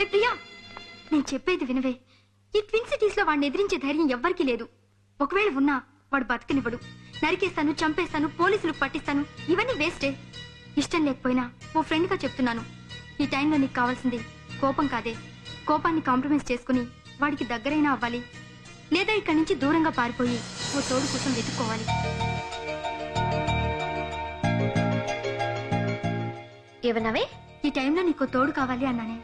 ఏ ప్రియా, నేను చెప్పేది వినవే. ఈ ట్విన్ సిటీస్ లో వాడిని ఎదిరించే ధైర్యం ఎవ్వరికీ లేదు. ఒకవేళ ఉన్నా వాడు బతకనివ్వడు. నరికేస్తాను, చంపేస్తాను, పోలీసులకు పట్టిస్తాను, ఇవన్నీ వేస్టే. ఇష్టం లేకపోయినా ఓ ఫ్రెండ్ గా చెప్తున్నాను, ఈ టైంలో నీకు కావాల్సింది కోపం కాదే. కోపాన్ని కాంప్రమైజ్ చేసుకుని వాడికి దగ్గరైనా అవ్వాలి, లేదా ఇక్కడి నుంచి దూరంగా పారిపోయి ఓ తోడు కోసం వెతుక్కోవాలి. ఏమన్నావే? ఈ టైంలో నీకు తోడు కావాలి అన్నానే.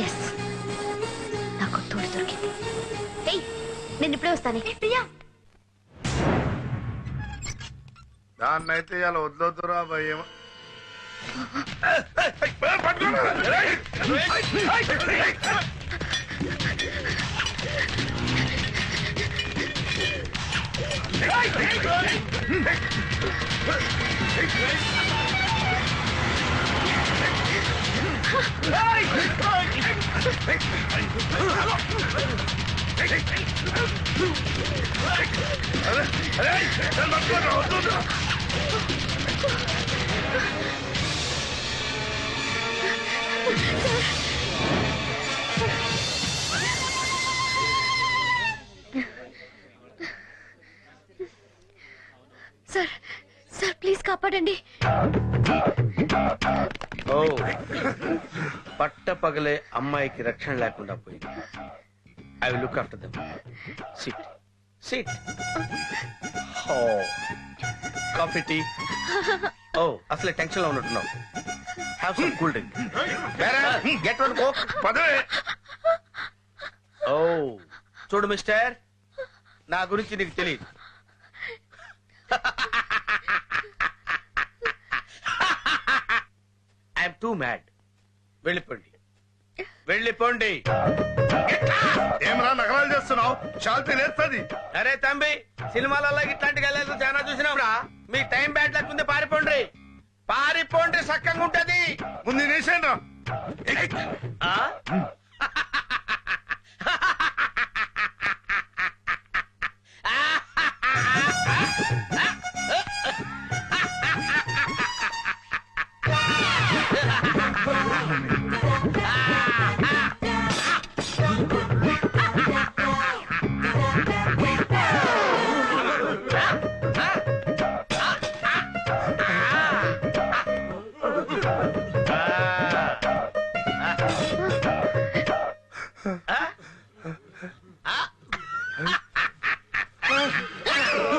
ఎస్, నాకు తోడు దొరికింది. ఏయ్, నేను ఇప్పుడే వస్తానే. ప్రియా, దాన్నైతే ఇలా వదలొద్దురా భయం. సార్, సార్ ప్లీజ్ కాపాడండి. ఓ, పట్ట పగలే అమ్మాయికి రక్షణ లేకుండా పోయింది. I will look after them. Sit sit. Oh, coffee, tea. Oh, అసలే టెన్షన్ లో ఉన్నట్టున్నావు. Have some cool drink. Get one coke. Oh, చూడు మిస్టర్, నా గురించి నీకు తెలియదు. I'm too mad. వెళ్ళిపోండి, వెళ్ళిపోండి. ఏమరా నగరాలు చేస్తున్నావు? శాంతి నేర్పది. అరే తంబి, సినిమాలలో ఇట్లాంటి గల్లాలు చాలా చూసినావురా. మీ టైం బ్యాడ్ లేకుంది, పారిపోండి. పారిపోండి, సక్కంగా ఉంటది. ముందు నేసేనా? ఆ?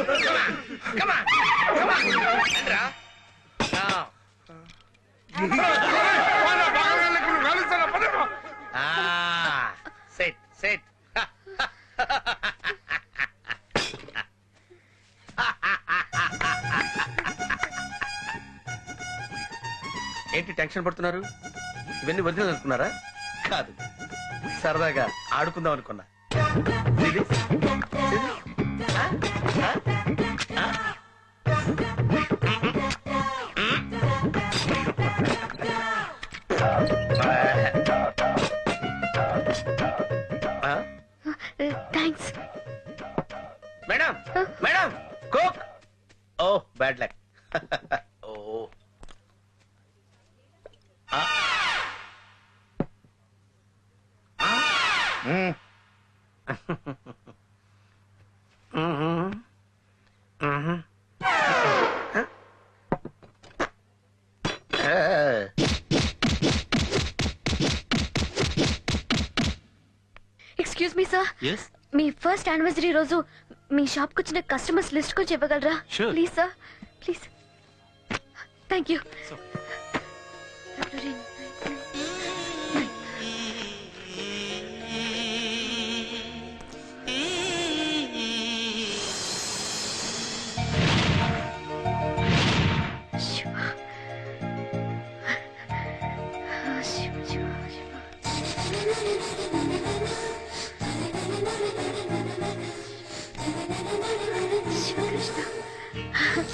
Come on. Come on. రండ్రా. Now. Sit, sit. ఏంటి టెన్షన్ పడుతున్నారు? ఇవన్నీ వదిలేదు అనుకున్నారా? కాదు, సరదాగా ఆడుకుందాం అనుకున్నా. ఇది? ఇది? ఆ? ఆ? ఆ? Thanks. Madam, madam, coke. Oh bad luck. Oh excuse me sir, yes మీ ఫస్ట్ యానివర్సరీ రోజు మీ షాప్ కు వచ్చిన కస్టమర్స్ లిస్ట్ కొంచెం ఇవ్వగలరా? Sure. Please sir, please. Thank you.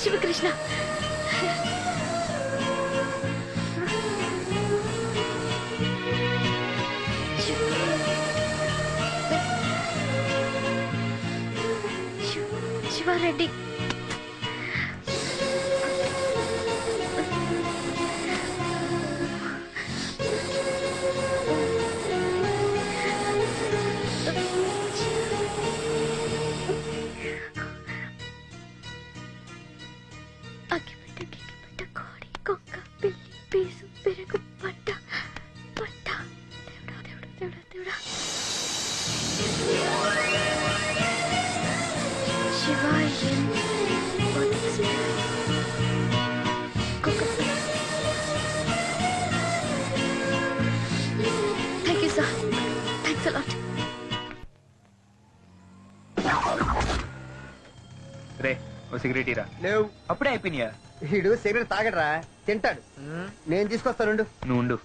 Shivakrishna. Shivareddy. Thank you sir, thanks a lot. రే ఓ సిగరెట్ ఇరా. లేవు. అప్పుడే అయిపోయినాయా? వీడు సిగరెట్ తాగడరా, తింటాడు. నేను తీసుకొస్తానుండు. నువ్వు ఉండు.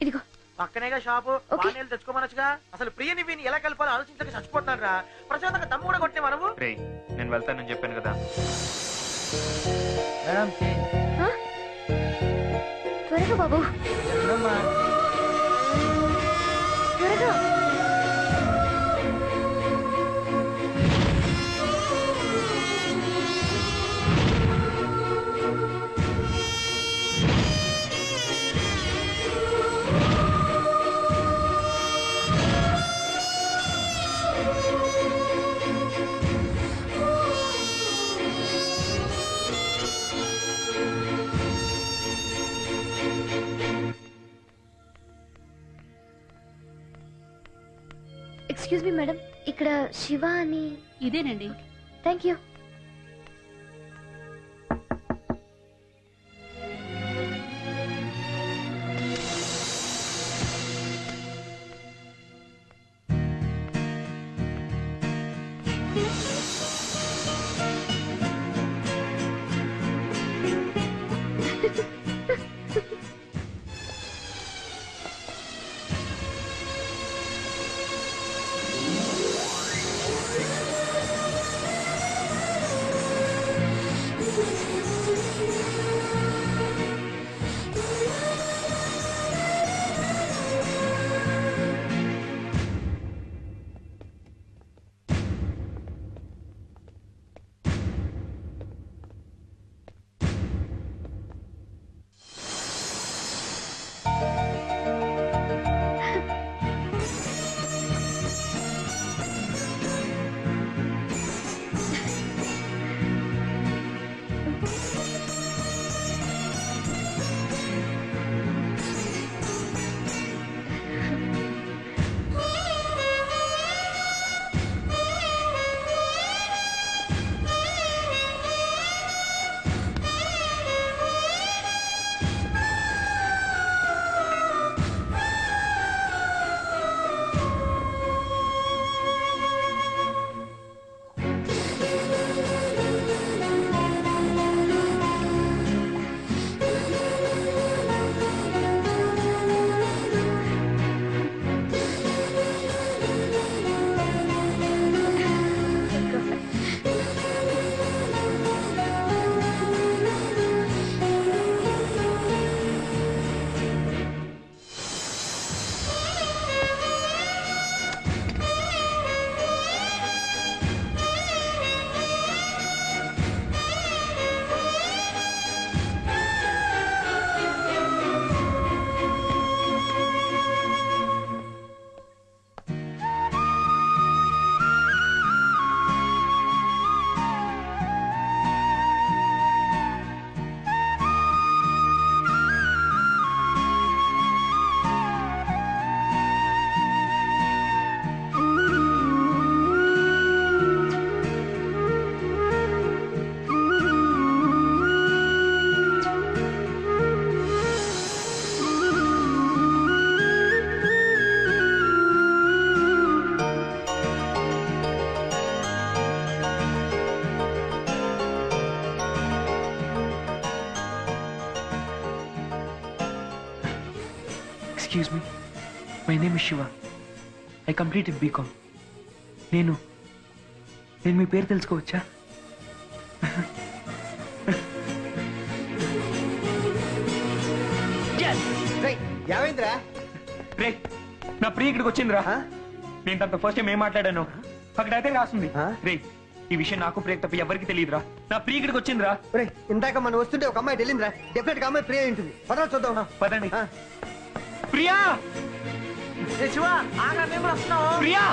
ఇదిగో పక్కనేగా షాపు. పానీయాలు తెచ్చుకోమనొచ్చుగా. అసలు ప్రియని వీని ఎలా కలపాలో ఆలోచించక చచ్చిపోతాను రా. ప్రశాంతంగా దమ్ము కూడా కొట్టే మనము. రే నేను వెళ్తానని చెప్పాను కదా. త్వరగా బాబు, త్వరగా. ఎక్స్క్యూజ్ మీ మేడం, ఇక్కడ శివ అని. ఇదేనండి. Thank you. Excuse me, my name is Shiva. I completed BCom. నేను మీ పేరు తెలుసుకోవచ్చా? ఏమైందిరా? రే, నా ప్రియ ఇక్కడికి వచ్చిందిరా. నేను తనతో ఫస్ట్ టైం ఏం మాట్లాడాను అక్కడ అయితే రాస్తుంది. రే, ఈ విషయం నాకు ప్రియ తప్ప ఎవరికి తెలియదురా. నా ప్రియ ఇక్కడికి వచ్చిందిరా. ఇందాక మనం వస్తుంటే ఒక అమ్మాయి వెళ్ళిందిరా. డెఫినెట్ గా అమ్మాయి ప్రియ ఉంటుంది. పదరా చూద్దాం. పదండి. Priya, Priya,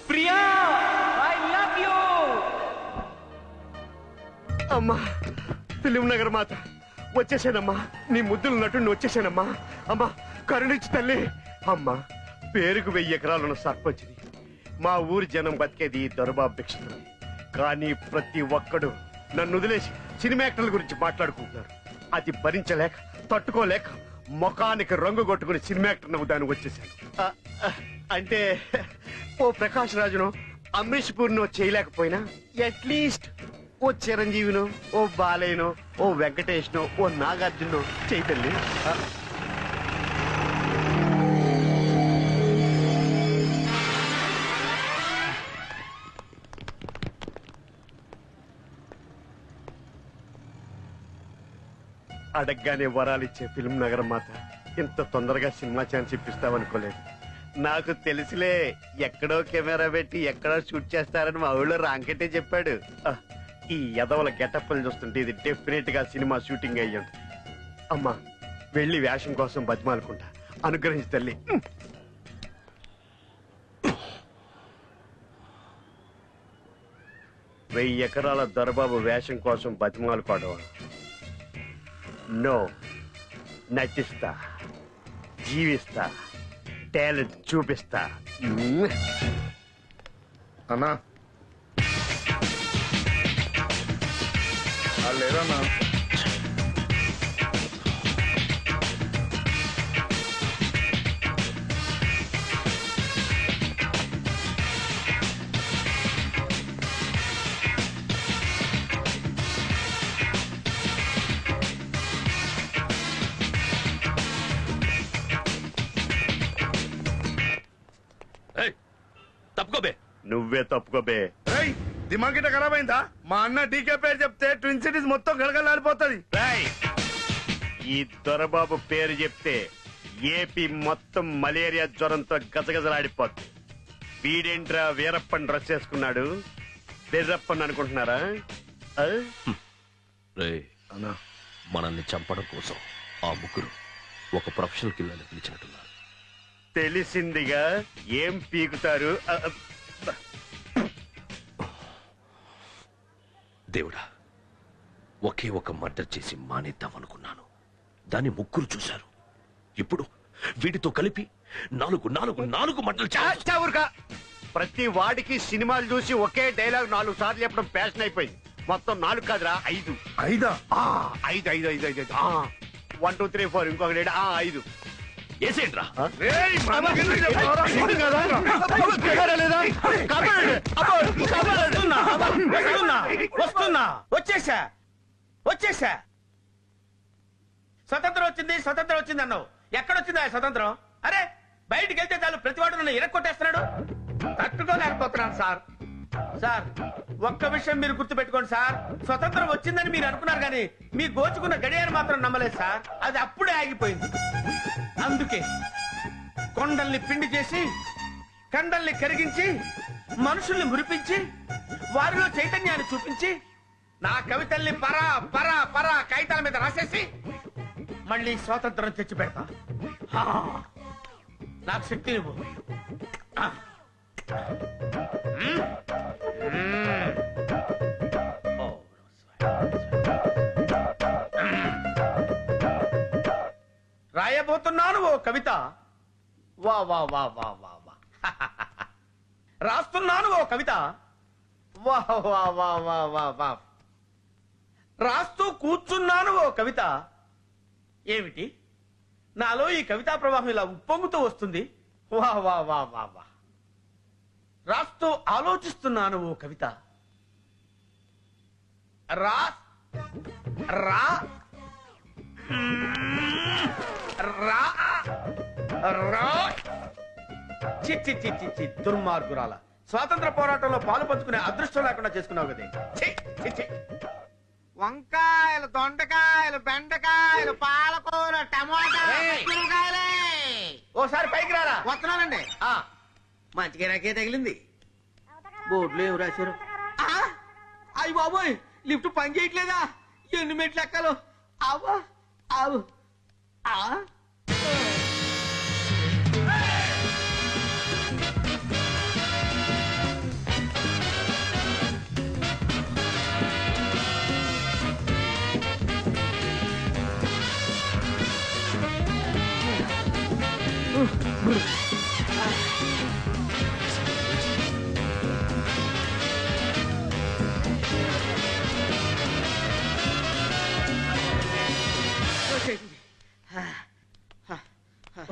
Priya, I love you. అమ్మా ఫిలిం నగర్ మాత వచ్చేసానమ్మా. నీ ముద్దులు నటుడిని వచ్చేసానమ్మా. అమ్మా కరుణించి తల్లి. అమ్మా పేరుకు 1000 ఎకరాలున్న సర్పంచ్ని. మా ఊరి జనం బతికేది దొరబాబు భిక్షతో. కానీ ప్రతి ఒక్కడు నన్ను వదిలేసి సినిమా యాక్టర్ల గురించి మాట్లాడుకుంటున్నారు. అది భరించలేక తట్టుకోలేక ముఖానికి రంగు కొట్టుకుని సినిమా యాక్టర్ నవ్వుదానికి వచ్చేసాను. అంటే ఓ ప్రకాష్ రాజును, అమరీష్ పూర్ణో చేయలేకపోయినా అట్లీస్ట్ ఓ చిరంజీవినో, ఓ బాలయ్యనో, ఓ వెంకటేష్నో, ఓ నాగార్జునో చేయతల్లి. అడగ్గానే వరాలిచ్చే ఫిల్మ్ నగరం మాత ఇంత తొందరగా సినిమా ఛాన్స్ ఇప్పిస్తావనుకోలేదు. నాకు తెలుసులే, ఎక్కడో కెమెరా పెట్టి ఎక్కడో షూట్ చేస్తారని మా ఊళ్ళో రాంకెట్టే చెప్పాడు. ఈ యదవల గెటప్పులు చూస్తుంటే ఇది డెఫినెట్ గా సినిమా షూటింగ్ అయ్యింది. అమ్మా వెళ్ళి వేషం కోసం బతిమాలుకుంటా, అనుగ్రహించి తల్లి. 1000 ఎకరాల దొరబాబు వేషం కోసం బతిమాలుకోవడం. నో, నటిస్తా, జీవిస్తా, టాలెంట్ చూపిస్తా. అన్నా లేదన్నా. తప్పుకోబే. నువ్వే తప్పుకోబే. దిమాగ్ గిట్ట ఖరాబ్ అయిందా? మా అన్న డీకే పేరు చెప్తే ట్విన్ సిటీస్ మొత్తం గడగలాడిపోతుంది. ఈ దొరబాబు పేరు చెప్తే ఏపీ మొత్తం మలేరియా జ్వరంతో గజగజలాడిపోద్ది. వీడేంట్రా వీరప్పని డ్రెస్ చేసుకున్నాడు, బెర్రప్పని అనుకుంటున్నారా? మనల్ని చంపడం కోసం ఆ ముగ్గురు ఒక ప్రొఫెషనల్ కిల్లర్ని పిలిచినట్టున్నారు. తెలిసిందిగా, ఏం పీకుతారు? దేవుడా, ఒకే ఒక మర్డర్ చేసి మానేద్దామనుకున్నాను. దాన్ని ముగ్గురు చూశారు. ఇప్పుడు వీటితో కలిపి 4 మర్డర్లు చావురుగా. ప్రతి వాడికి సినిమాలు చూసి ఒకే డైలాగ్ 4 సార్లు చెప్పడం ప్యాషన్ అయిపోయింది. మొత్తం 4 కాదురా, 5. 5 1 2 3 4 ఇంకొకటి 5. ఏసేంట్రా? వచ్చేసా స్వతంత్రం వచ్చింది అన్నావు. ఎక్కడొచ్చిందా స్వతంత్రం? అరే బయటికి వెళ్తే చాలు ప్రతివాడు నన్ను ఇరక్కొట్టేస్తున్నాడు. తట్టుకోలేకపోతున్నాను సార్. ఒక్క విషయం మీరు గుర్తు పెట్టుకోండి సార్. స్వతంత్రం వచ్చిందని మీరు అనుకున్నారు కానీ మీ గోచుకున్న గడియారు మాత్రం నమ్మలేదు సార్. అది అప్పుడే ఆగిపోయింది. అందుకే కొండల్ని పిండి చేసి, కండల్ని కరిగించి, మనుషుల్ని మురిపించి, వారిలో చైతన్యాన్ని చూపించి, నా కవితల్ని పరా పరా పరా కాగితాల మీద రాసేసి మళ్ళీ స్వాతంత్రం తెచ్చి పెడతా. నాకు శక్తి నువ్వు. రాయబోతున్నాను ఓ కవిత. వా వా వా వా వా వా. రాస్తున్నాను ఓ కవిత. వా వా వా వా వా వా రాస్తూ కూర్చున్నాను ఓ కవిత. ఏమిటి నాలో ఈ కవితా ప్రవాహం ఇలా ఉప్పొంగుతూ వస్తుంది? వా వా వా వా వా రాస్తూ ఆలోచిస్తున్నాను ఓ కవిత. రా రా రా రా చి చి చి చి చి దుర్మార్గురాల. స్వాతంత్ర పోరాటంలో పాలు పంచుకునే అదృష్టం లేకుండా చేసుకున్నావు కదే. ఛీ, ఛీ, ఛీ. వంకాయలు, దొండకాయలు, బెండకాయలు, పాలకూర, టమాటా, కూరగాయలే. ఓసారి పైకి రారా. వస్తున్నానండి. మంచి గిరాకే తగిలింది. బోర్డులో ఏం రాశారు? అయ్యి బాబోయ్, లిఫ్ట్ పని చేయట్లేదా? ఎన్ని మెట్లు ఎక్కాలో? అవ్వా అవు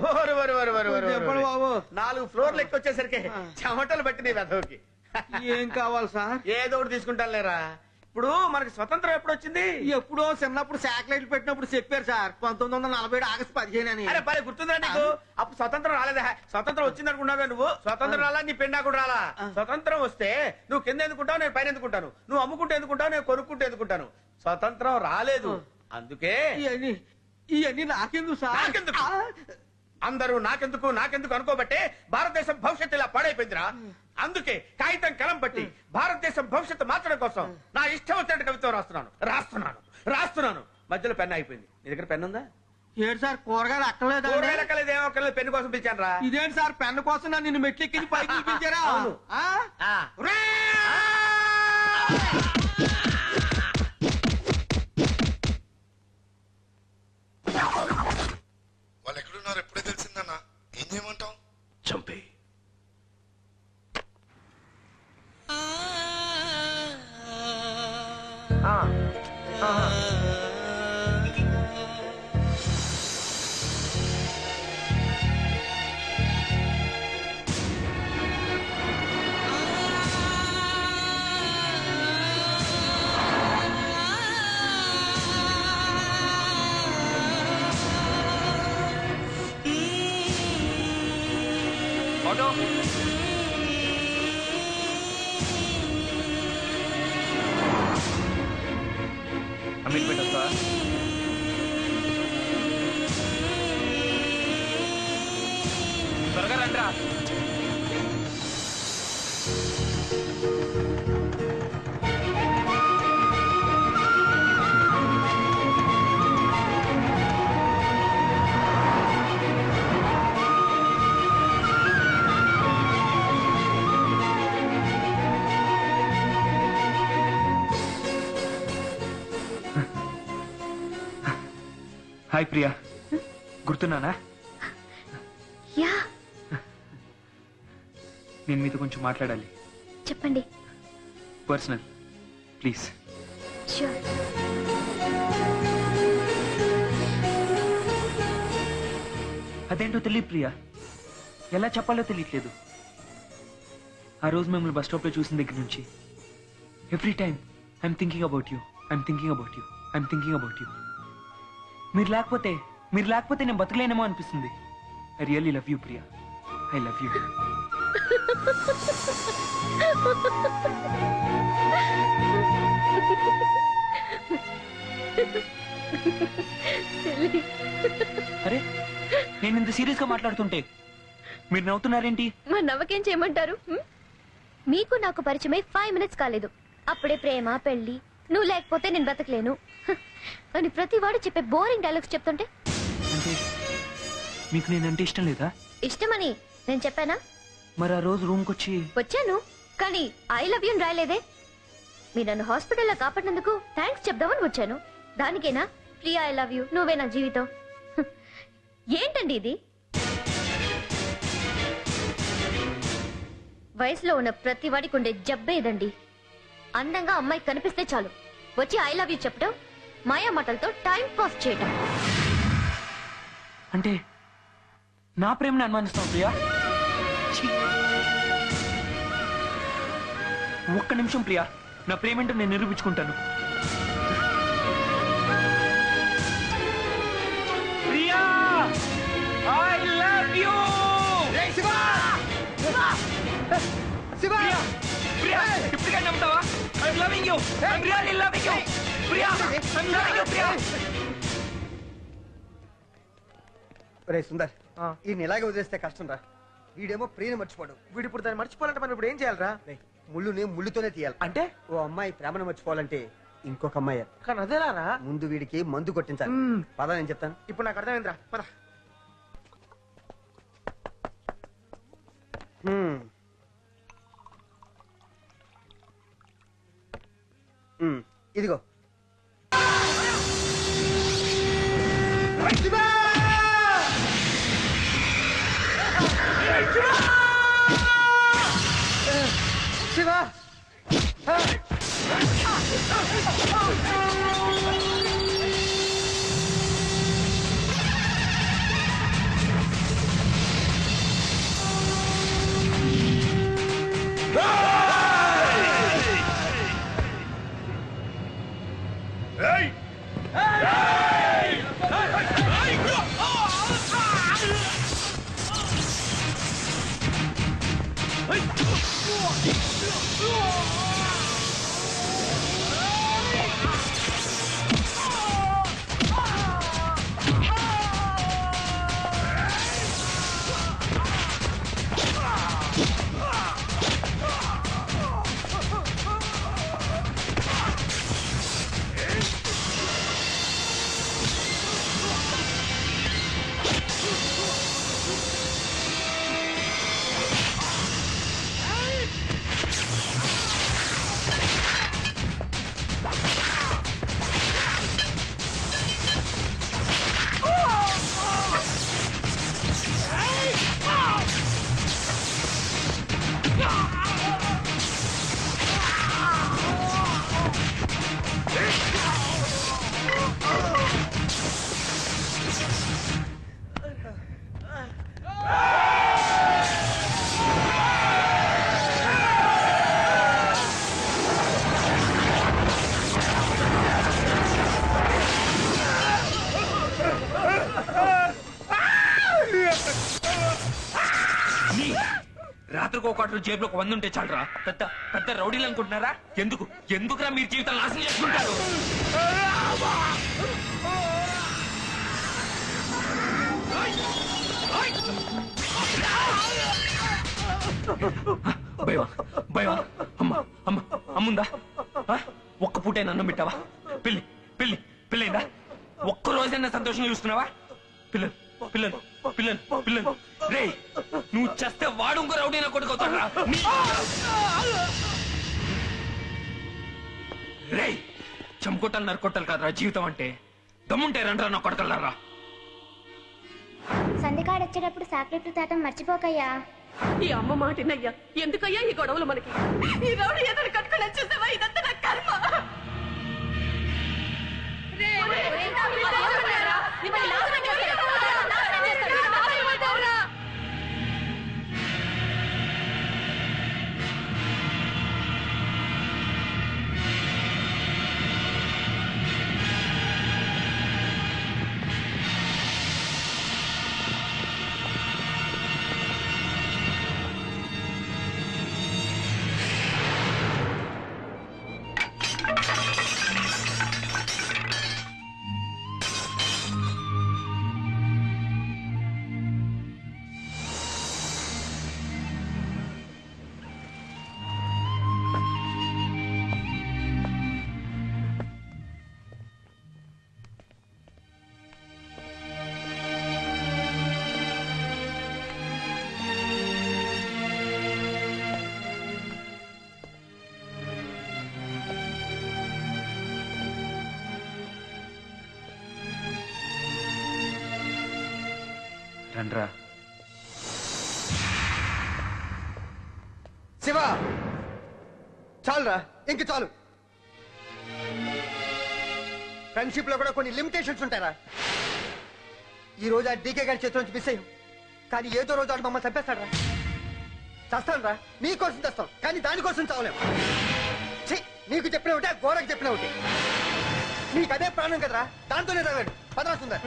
ఓరు, ఓరు, ఓరు, ఓరు, ఓరు, ఓరు, ఓరు. 4 ఫ్లోర్లు ఎక్కి వచ్చేసరికి చెమటలు పట్టి నీ వెధవుకి. ఏం కావాలి సార్? ఏదో ఒకటి తీసుకుంటాను లేరా. ఇప్పుడు మనకి స్వతంత్రం ఎప్పుడు వచ్చింది? ఎప్పుడో చిన్నప్పుడు శాటిలైట్లు పెట్టినప్పుడు చెప్పారు సార్, 1947 ఆగస్టు 15 అని. అరే పరే గుర్తుందా నీకు? అప్పుడు స్వతంత్రం రాలేదా? స్వతంత్రం వచ్చింది అనుకున్నావే నువ్వు? స్వతంత్రం రాలా, నీ పెండా కూడా రాలా. స్వతంత్రం వస్తే నువ్వు కింద ఎందుకుంటావు, నేను పైన ఎందుకుంటాను. నువ్వు అమ్ముకుంటే ఎందుకుంటావు, నేను కొనుక్కుంటే ఎందుకుంటాను. స్వతంత్రం రాలేదు, అందుకే ఇవన్నీ నాకెందుకు సార్? నాకెందుకు? అందరూ నాకెందుకు నాకెందుకు అనుకోబట్టే భారతదేశం భవిష్యత్తు ఇలా పాడైపోయిందిరా. అందుకే కాగితం కలం పట్టి భారతదేశం భవిష్యత్తు మార్చడం కోసం నా ఇష్టం వచ్చినట్టు కవిత్వం రాస్తున్నాను. మధ్యలో పెన్ అయిపోయింది. నీ దగ్గర పెన్ ఉందా? ఏంటి సార్, కూరగాయలు అక్కర్లేదు? కూరగాయలు ఎక్కలేదు, ఏమో అక్కర్లేదు, పెన్ను కోసం పిలిచాను రా. ఇదేంటి సార్, పెన్ను కోసం నన్ను నిన్ను మెట్లు ఎక్కించి పైకి పిలిపించారా? అవును. వాళ్ళు ఎక్కడున్నారు ఎప్పుడే తెలిసిందన్నా? ఏం చేయమంటావు? చంపే. ఆటో అమిట్ పెట్టొస్తా. త్వరగా రండిరా. హాయ్ ప్రియా, గుర్తున్నానా? యా, నేను మీతో కొంచెం మాట్లాడాలి. చెప్పండి. Personal, please. ష్యూర్. అదేంటో తెలియదు ప్రియా, ఎలా చెప్పాలో తెలియట్లేదు. ఆ రోజు మిమ్మల్ని బస్ స్టాప్ లో చూసిన దగ్గర నుంచి every time I'm thinking about you. మీరు లేకపోతే నేను బతకలేనేమో అనిపిస్తుంది. I really love you Priya, I love you. అరే, నేను ఇంత సీరియస్ గా మాట్లాడుతుంటే మీరు నవ్వుతున్నారేంటి? మరి నవ్వకేం చేయమంటారు? మీకు నాకు పరిచయమై 5 minutes కాలేదు, అప్పుడే ప్రేమ పెళ్లి, నువ్వు లేకపోతే నేను బతకలేను అని ప్రతి వాడు చెప్పే బోరింగ్ డైలాగ్స్ చెప్తుంటే అంటే మీకు నేనంటే ఇష్టం లేదా? ఇష్టమని నేను చెప్పానా? మరి ఆ రోజు రూమ్కి వచ్చాను, కానీ ఐ లవ్ యూ రాయలేదే. మీరు నన్ను హాస్పిటల్లో కాపాడినందుకు థ్యాంక్స్ చెప్దామని వచ్చాను. దానికేనా ప్రియా ఐ లవ్ యూ, నువ్వే నా జీవితం? ఏంటండి ఇది? వయసులో ఉన్న ప్రతి వాడికి ఉండే జబ్బే ఇదండి. అందంగా అమ్మాయి కనిపిస్తే చాలు వచ్చి ఐ లవ్ యూ చెప్పడం, మాయా మాటలతో టైం పాస్ చేయటం. అంటే నా ప్రేమని అనుమానిస్తావు ప్రియా? ఛీ! ఒక్క నిమిషం ప్రియా, నా ప్రేమేంటో నేను నిరూపించుకుంటాను. Priya, I love you. Priya, Priya, ఇప్పటికే నమ్ముతావా? I'm loving you. I'm really loving you. Priya, I'm loving you, Priya. రే సుందర్, ఈయన ఇలాగే వదిలేస్తే కష్టం రా. వీడేమో ప్రియని మర్చిపోడు. వీడు ఇప్పుడు దాన్ని మర్చిపోవాలంటే మనం ఇప్పుడు ఏం చేయాలరా? ముళ్ళుని ముళ్ళుతోనే తీయాలి. అంటే ఓ అమ్మాయి ప్రేమను మర్చిపోవాలంటే ఇంకొక అమ్మాయి కానీ అదేలారా? ముందు వీడికి మందు కొట్టించాలి. పద నేను చెప్తాను. ఇప్పుడు నాకు అర్థమైందిరా, పద. ఇదిగో. శివ, రాత్రికి ఒక కాటు జేబులో 100 ఉంటే చాలరా? పెద్ద పెద్ద రౌడీలు అనుకుంటున్నారా? ఎందుకురా మీరు జీవితం నాశనం చేసుకుంటారు? భయమా? అమ్ముందా? ఒక్క పూటైనా అన్నం పెట్టావా? పెళ్ళైందా? ఒక్క రోజైనా సంతోషంగా చూస్తున్నావా? పిల్లలు రే, నువ్వు చేస్తే వాడు ఇంకో రౌడీనా కొడుకుతాడా? రే, చంకొట్టాలి నరుకొట్టాలి కాదురా జీవితం అంటే. దమ్ముంటే రండ్రా నా కొడకల్లారా. సంధికాడు వచ్చేటప్పుడు చాక్లెట్లు తేటం మర్చిపోకయ్యా. ఈ అమ్మ మాటినయ్యా, ఎందుకయ్యా ఈ గొడవలు మనకి? ఈ రౌడీ ఎదురు కట్టుకుని వచ్చేసావా? ఇదంతా నా కర్మ. రండ్రా. శివ, చాలురా, ఇంక చాలు. ఫ్రెండ్షిప్ లో కూడా కొన్ని లిమిటేషన్స్ ఉంటారా? ఈ రోజు ఆ డీకే గారి చేతిలో నుంచి మిస్ అయ్యాం, కానీ ఏదో రోజు ఆడు మమ్మల్ని చంపేస్తాడరా. చస్తాను రా, నీకోసం చేస్తాం, కానీ దానికోసం చావలేం. ఛీ, నీకు చెప్పిన ఒకటే, గోడకు చెప్పిన ఒకటి. నీకు అదే ప్రాణం కదరా, దాంతోనే తాగాడు. పదరా Sundar.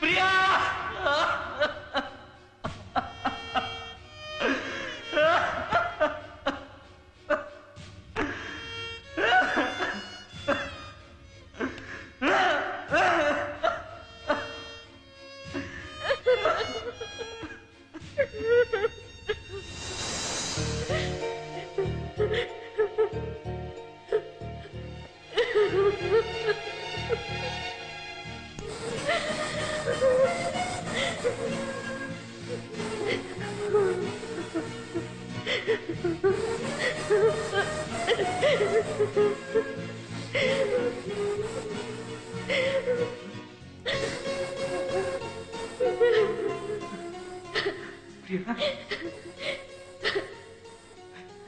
Priya,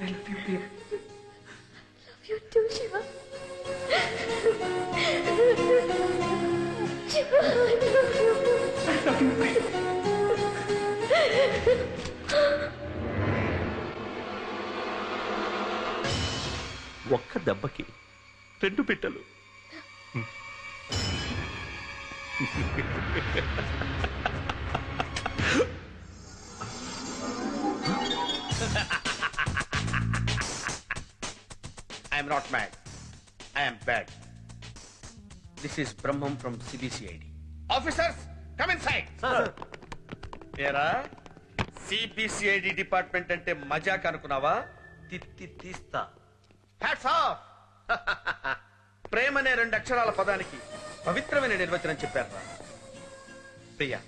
I love you, Priya. Love you too, Shiva. Shiva, I love you. I love you, Priya. ఒక్క దెబ్బకి 2 పిట్టలు. I am not mad. I am bad. This is Brahmam from CBCID. Officers, come inside. Sir. Era CBCID department ante మజాక్ అనుకున్నావా? తిత్తి తీస్తా. Hats off. ప్రేమ అనే 2 అక్షరాల పదానికి పవిత్రమైన నిర్వచనం చెప్పారు. Priya,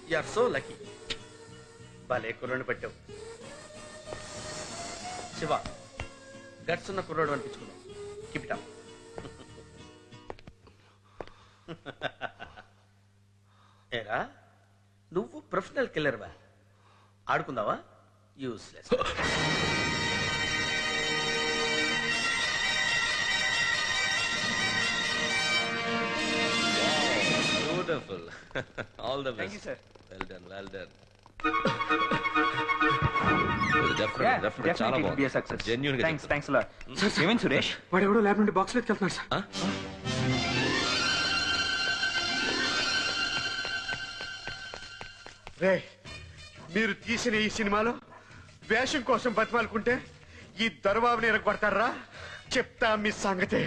you are so lucky. భలే కుర్రను పెట్టావు. శివ, గట్స్ ఉన్న కుర్రాడు అనిపించుకున్నావు. Keep it up. ఏరా, నువ్వు ప్రొఫెషనల్ కిల్లర్ వా? ఆడుకుందావా? Useless. Beautiful. All the best. Thank you, sir. Well done, well done. Yeah, definitely it will be a success. Genuine గా Thanks, చెప్తున్నా. thanks a lot. Sir, ఏమైంది సురేష్? వాడు ఎవడో ల్యాబ్ నుండి బాక్స్ ఎత్తుకెళ్తున్నాడు సార్. రే, మీరు తీసిన ఈ సినిమాలో వేషం కోసం బతిమాలుకుంటే ఈ దర్బాబుని ఎరగొడతారా? చెప్తా మీ సంగతే.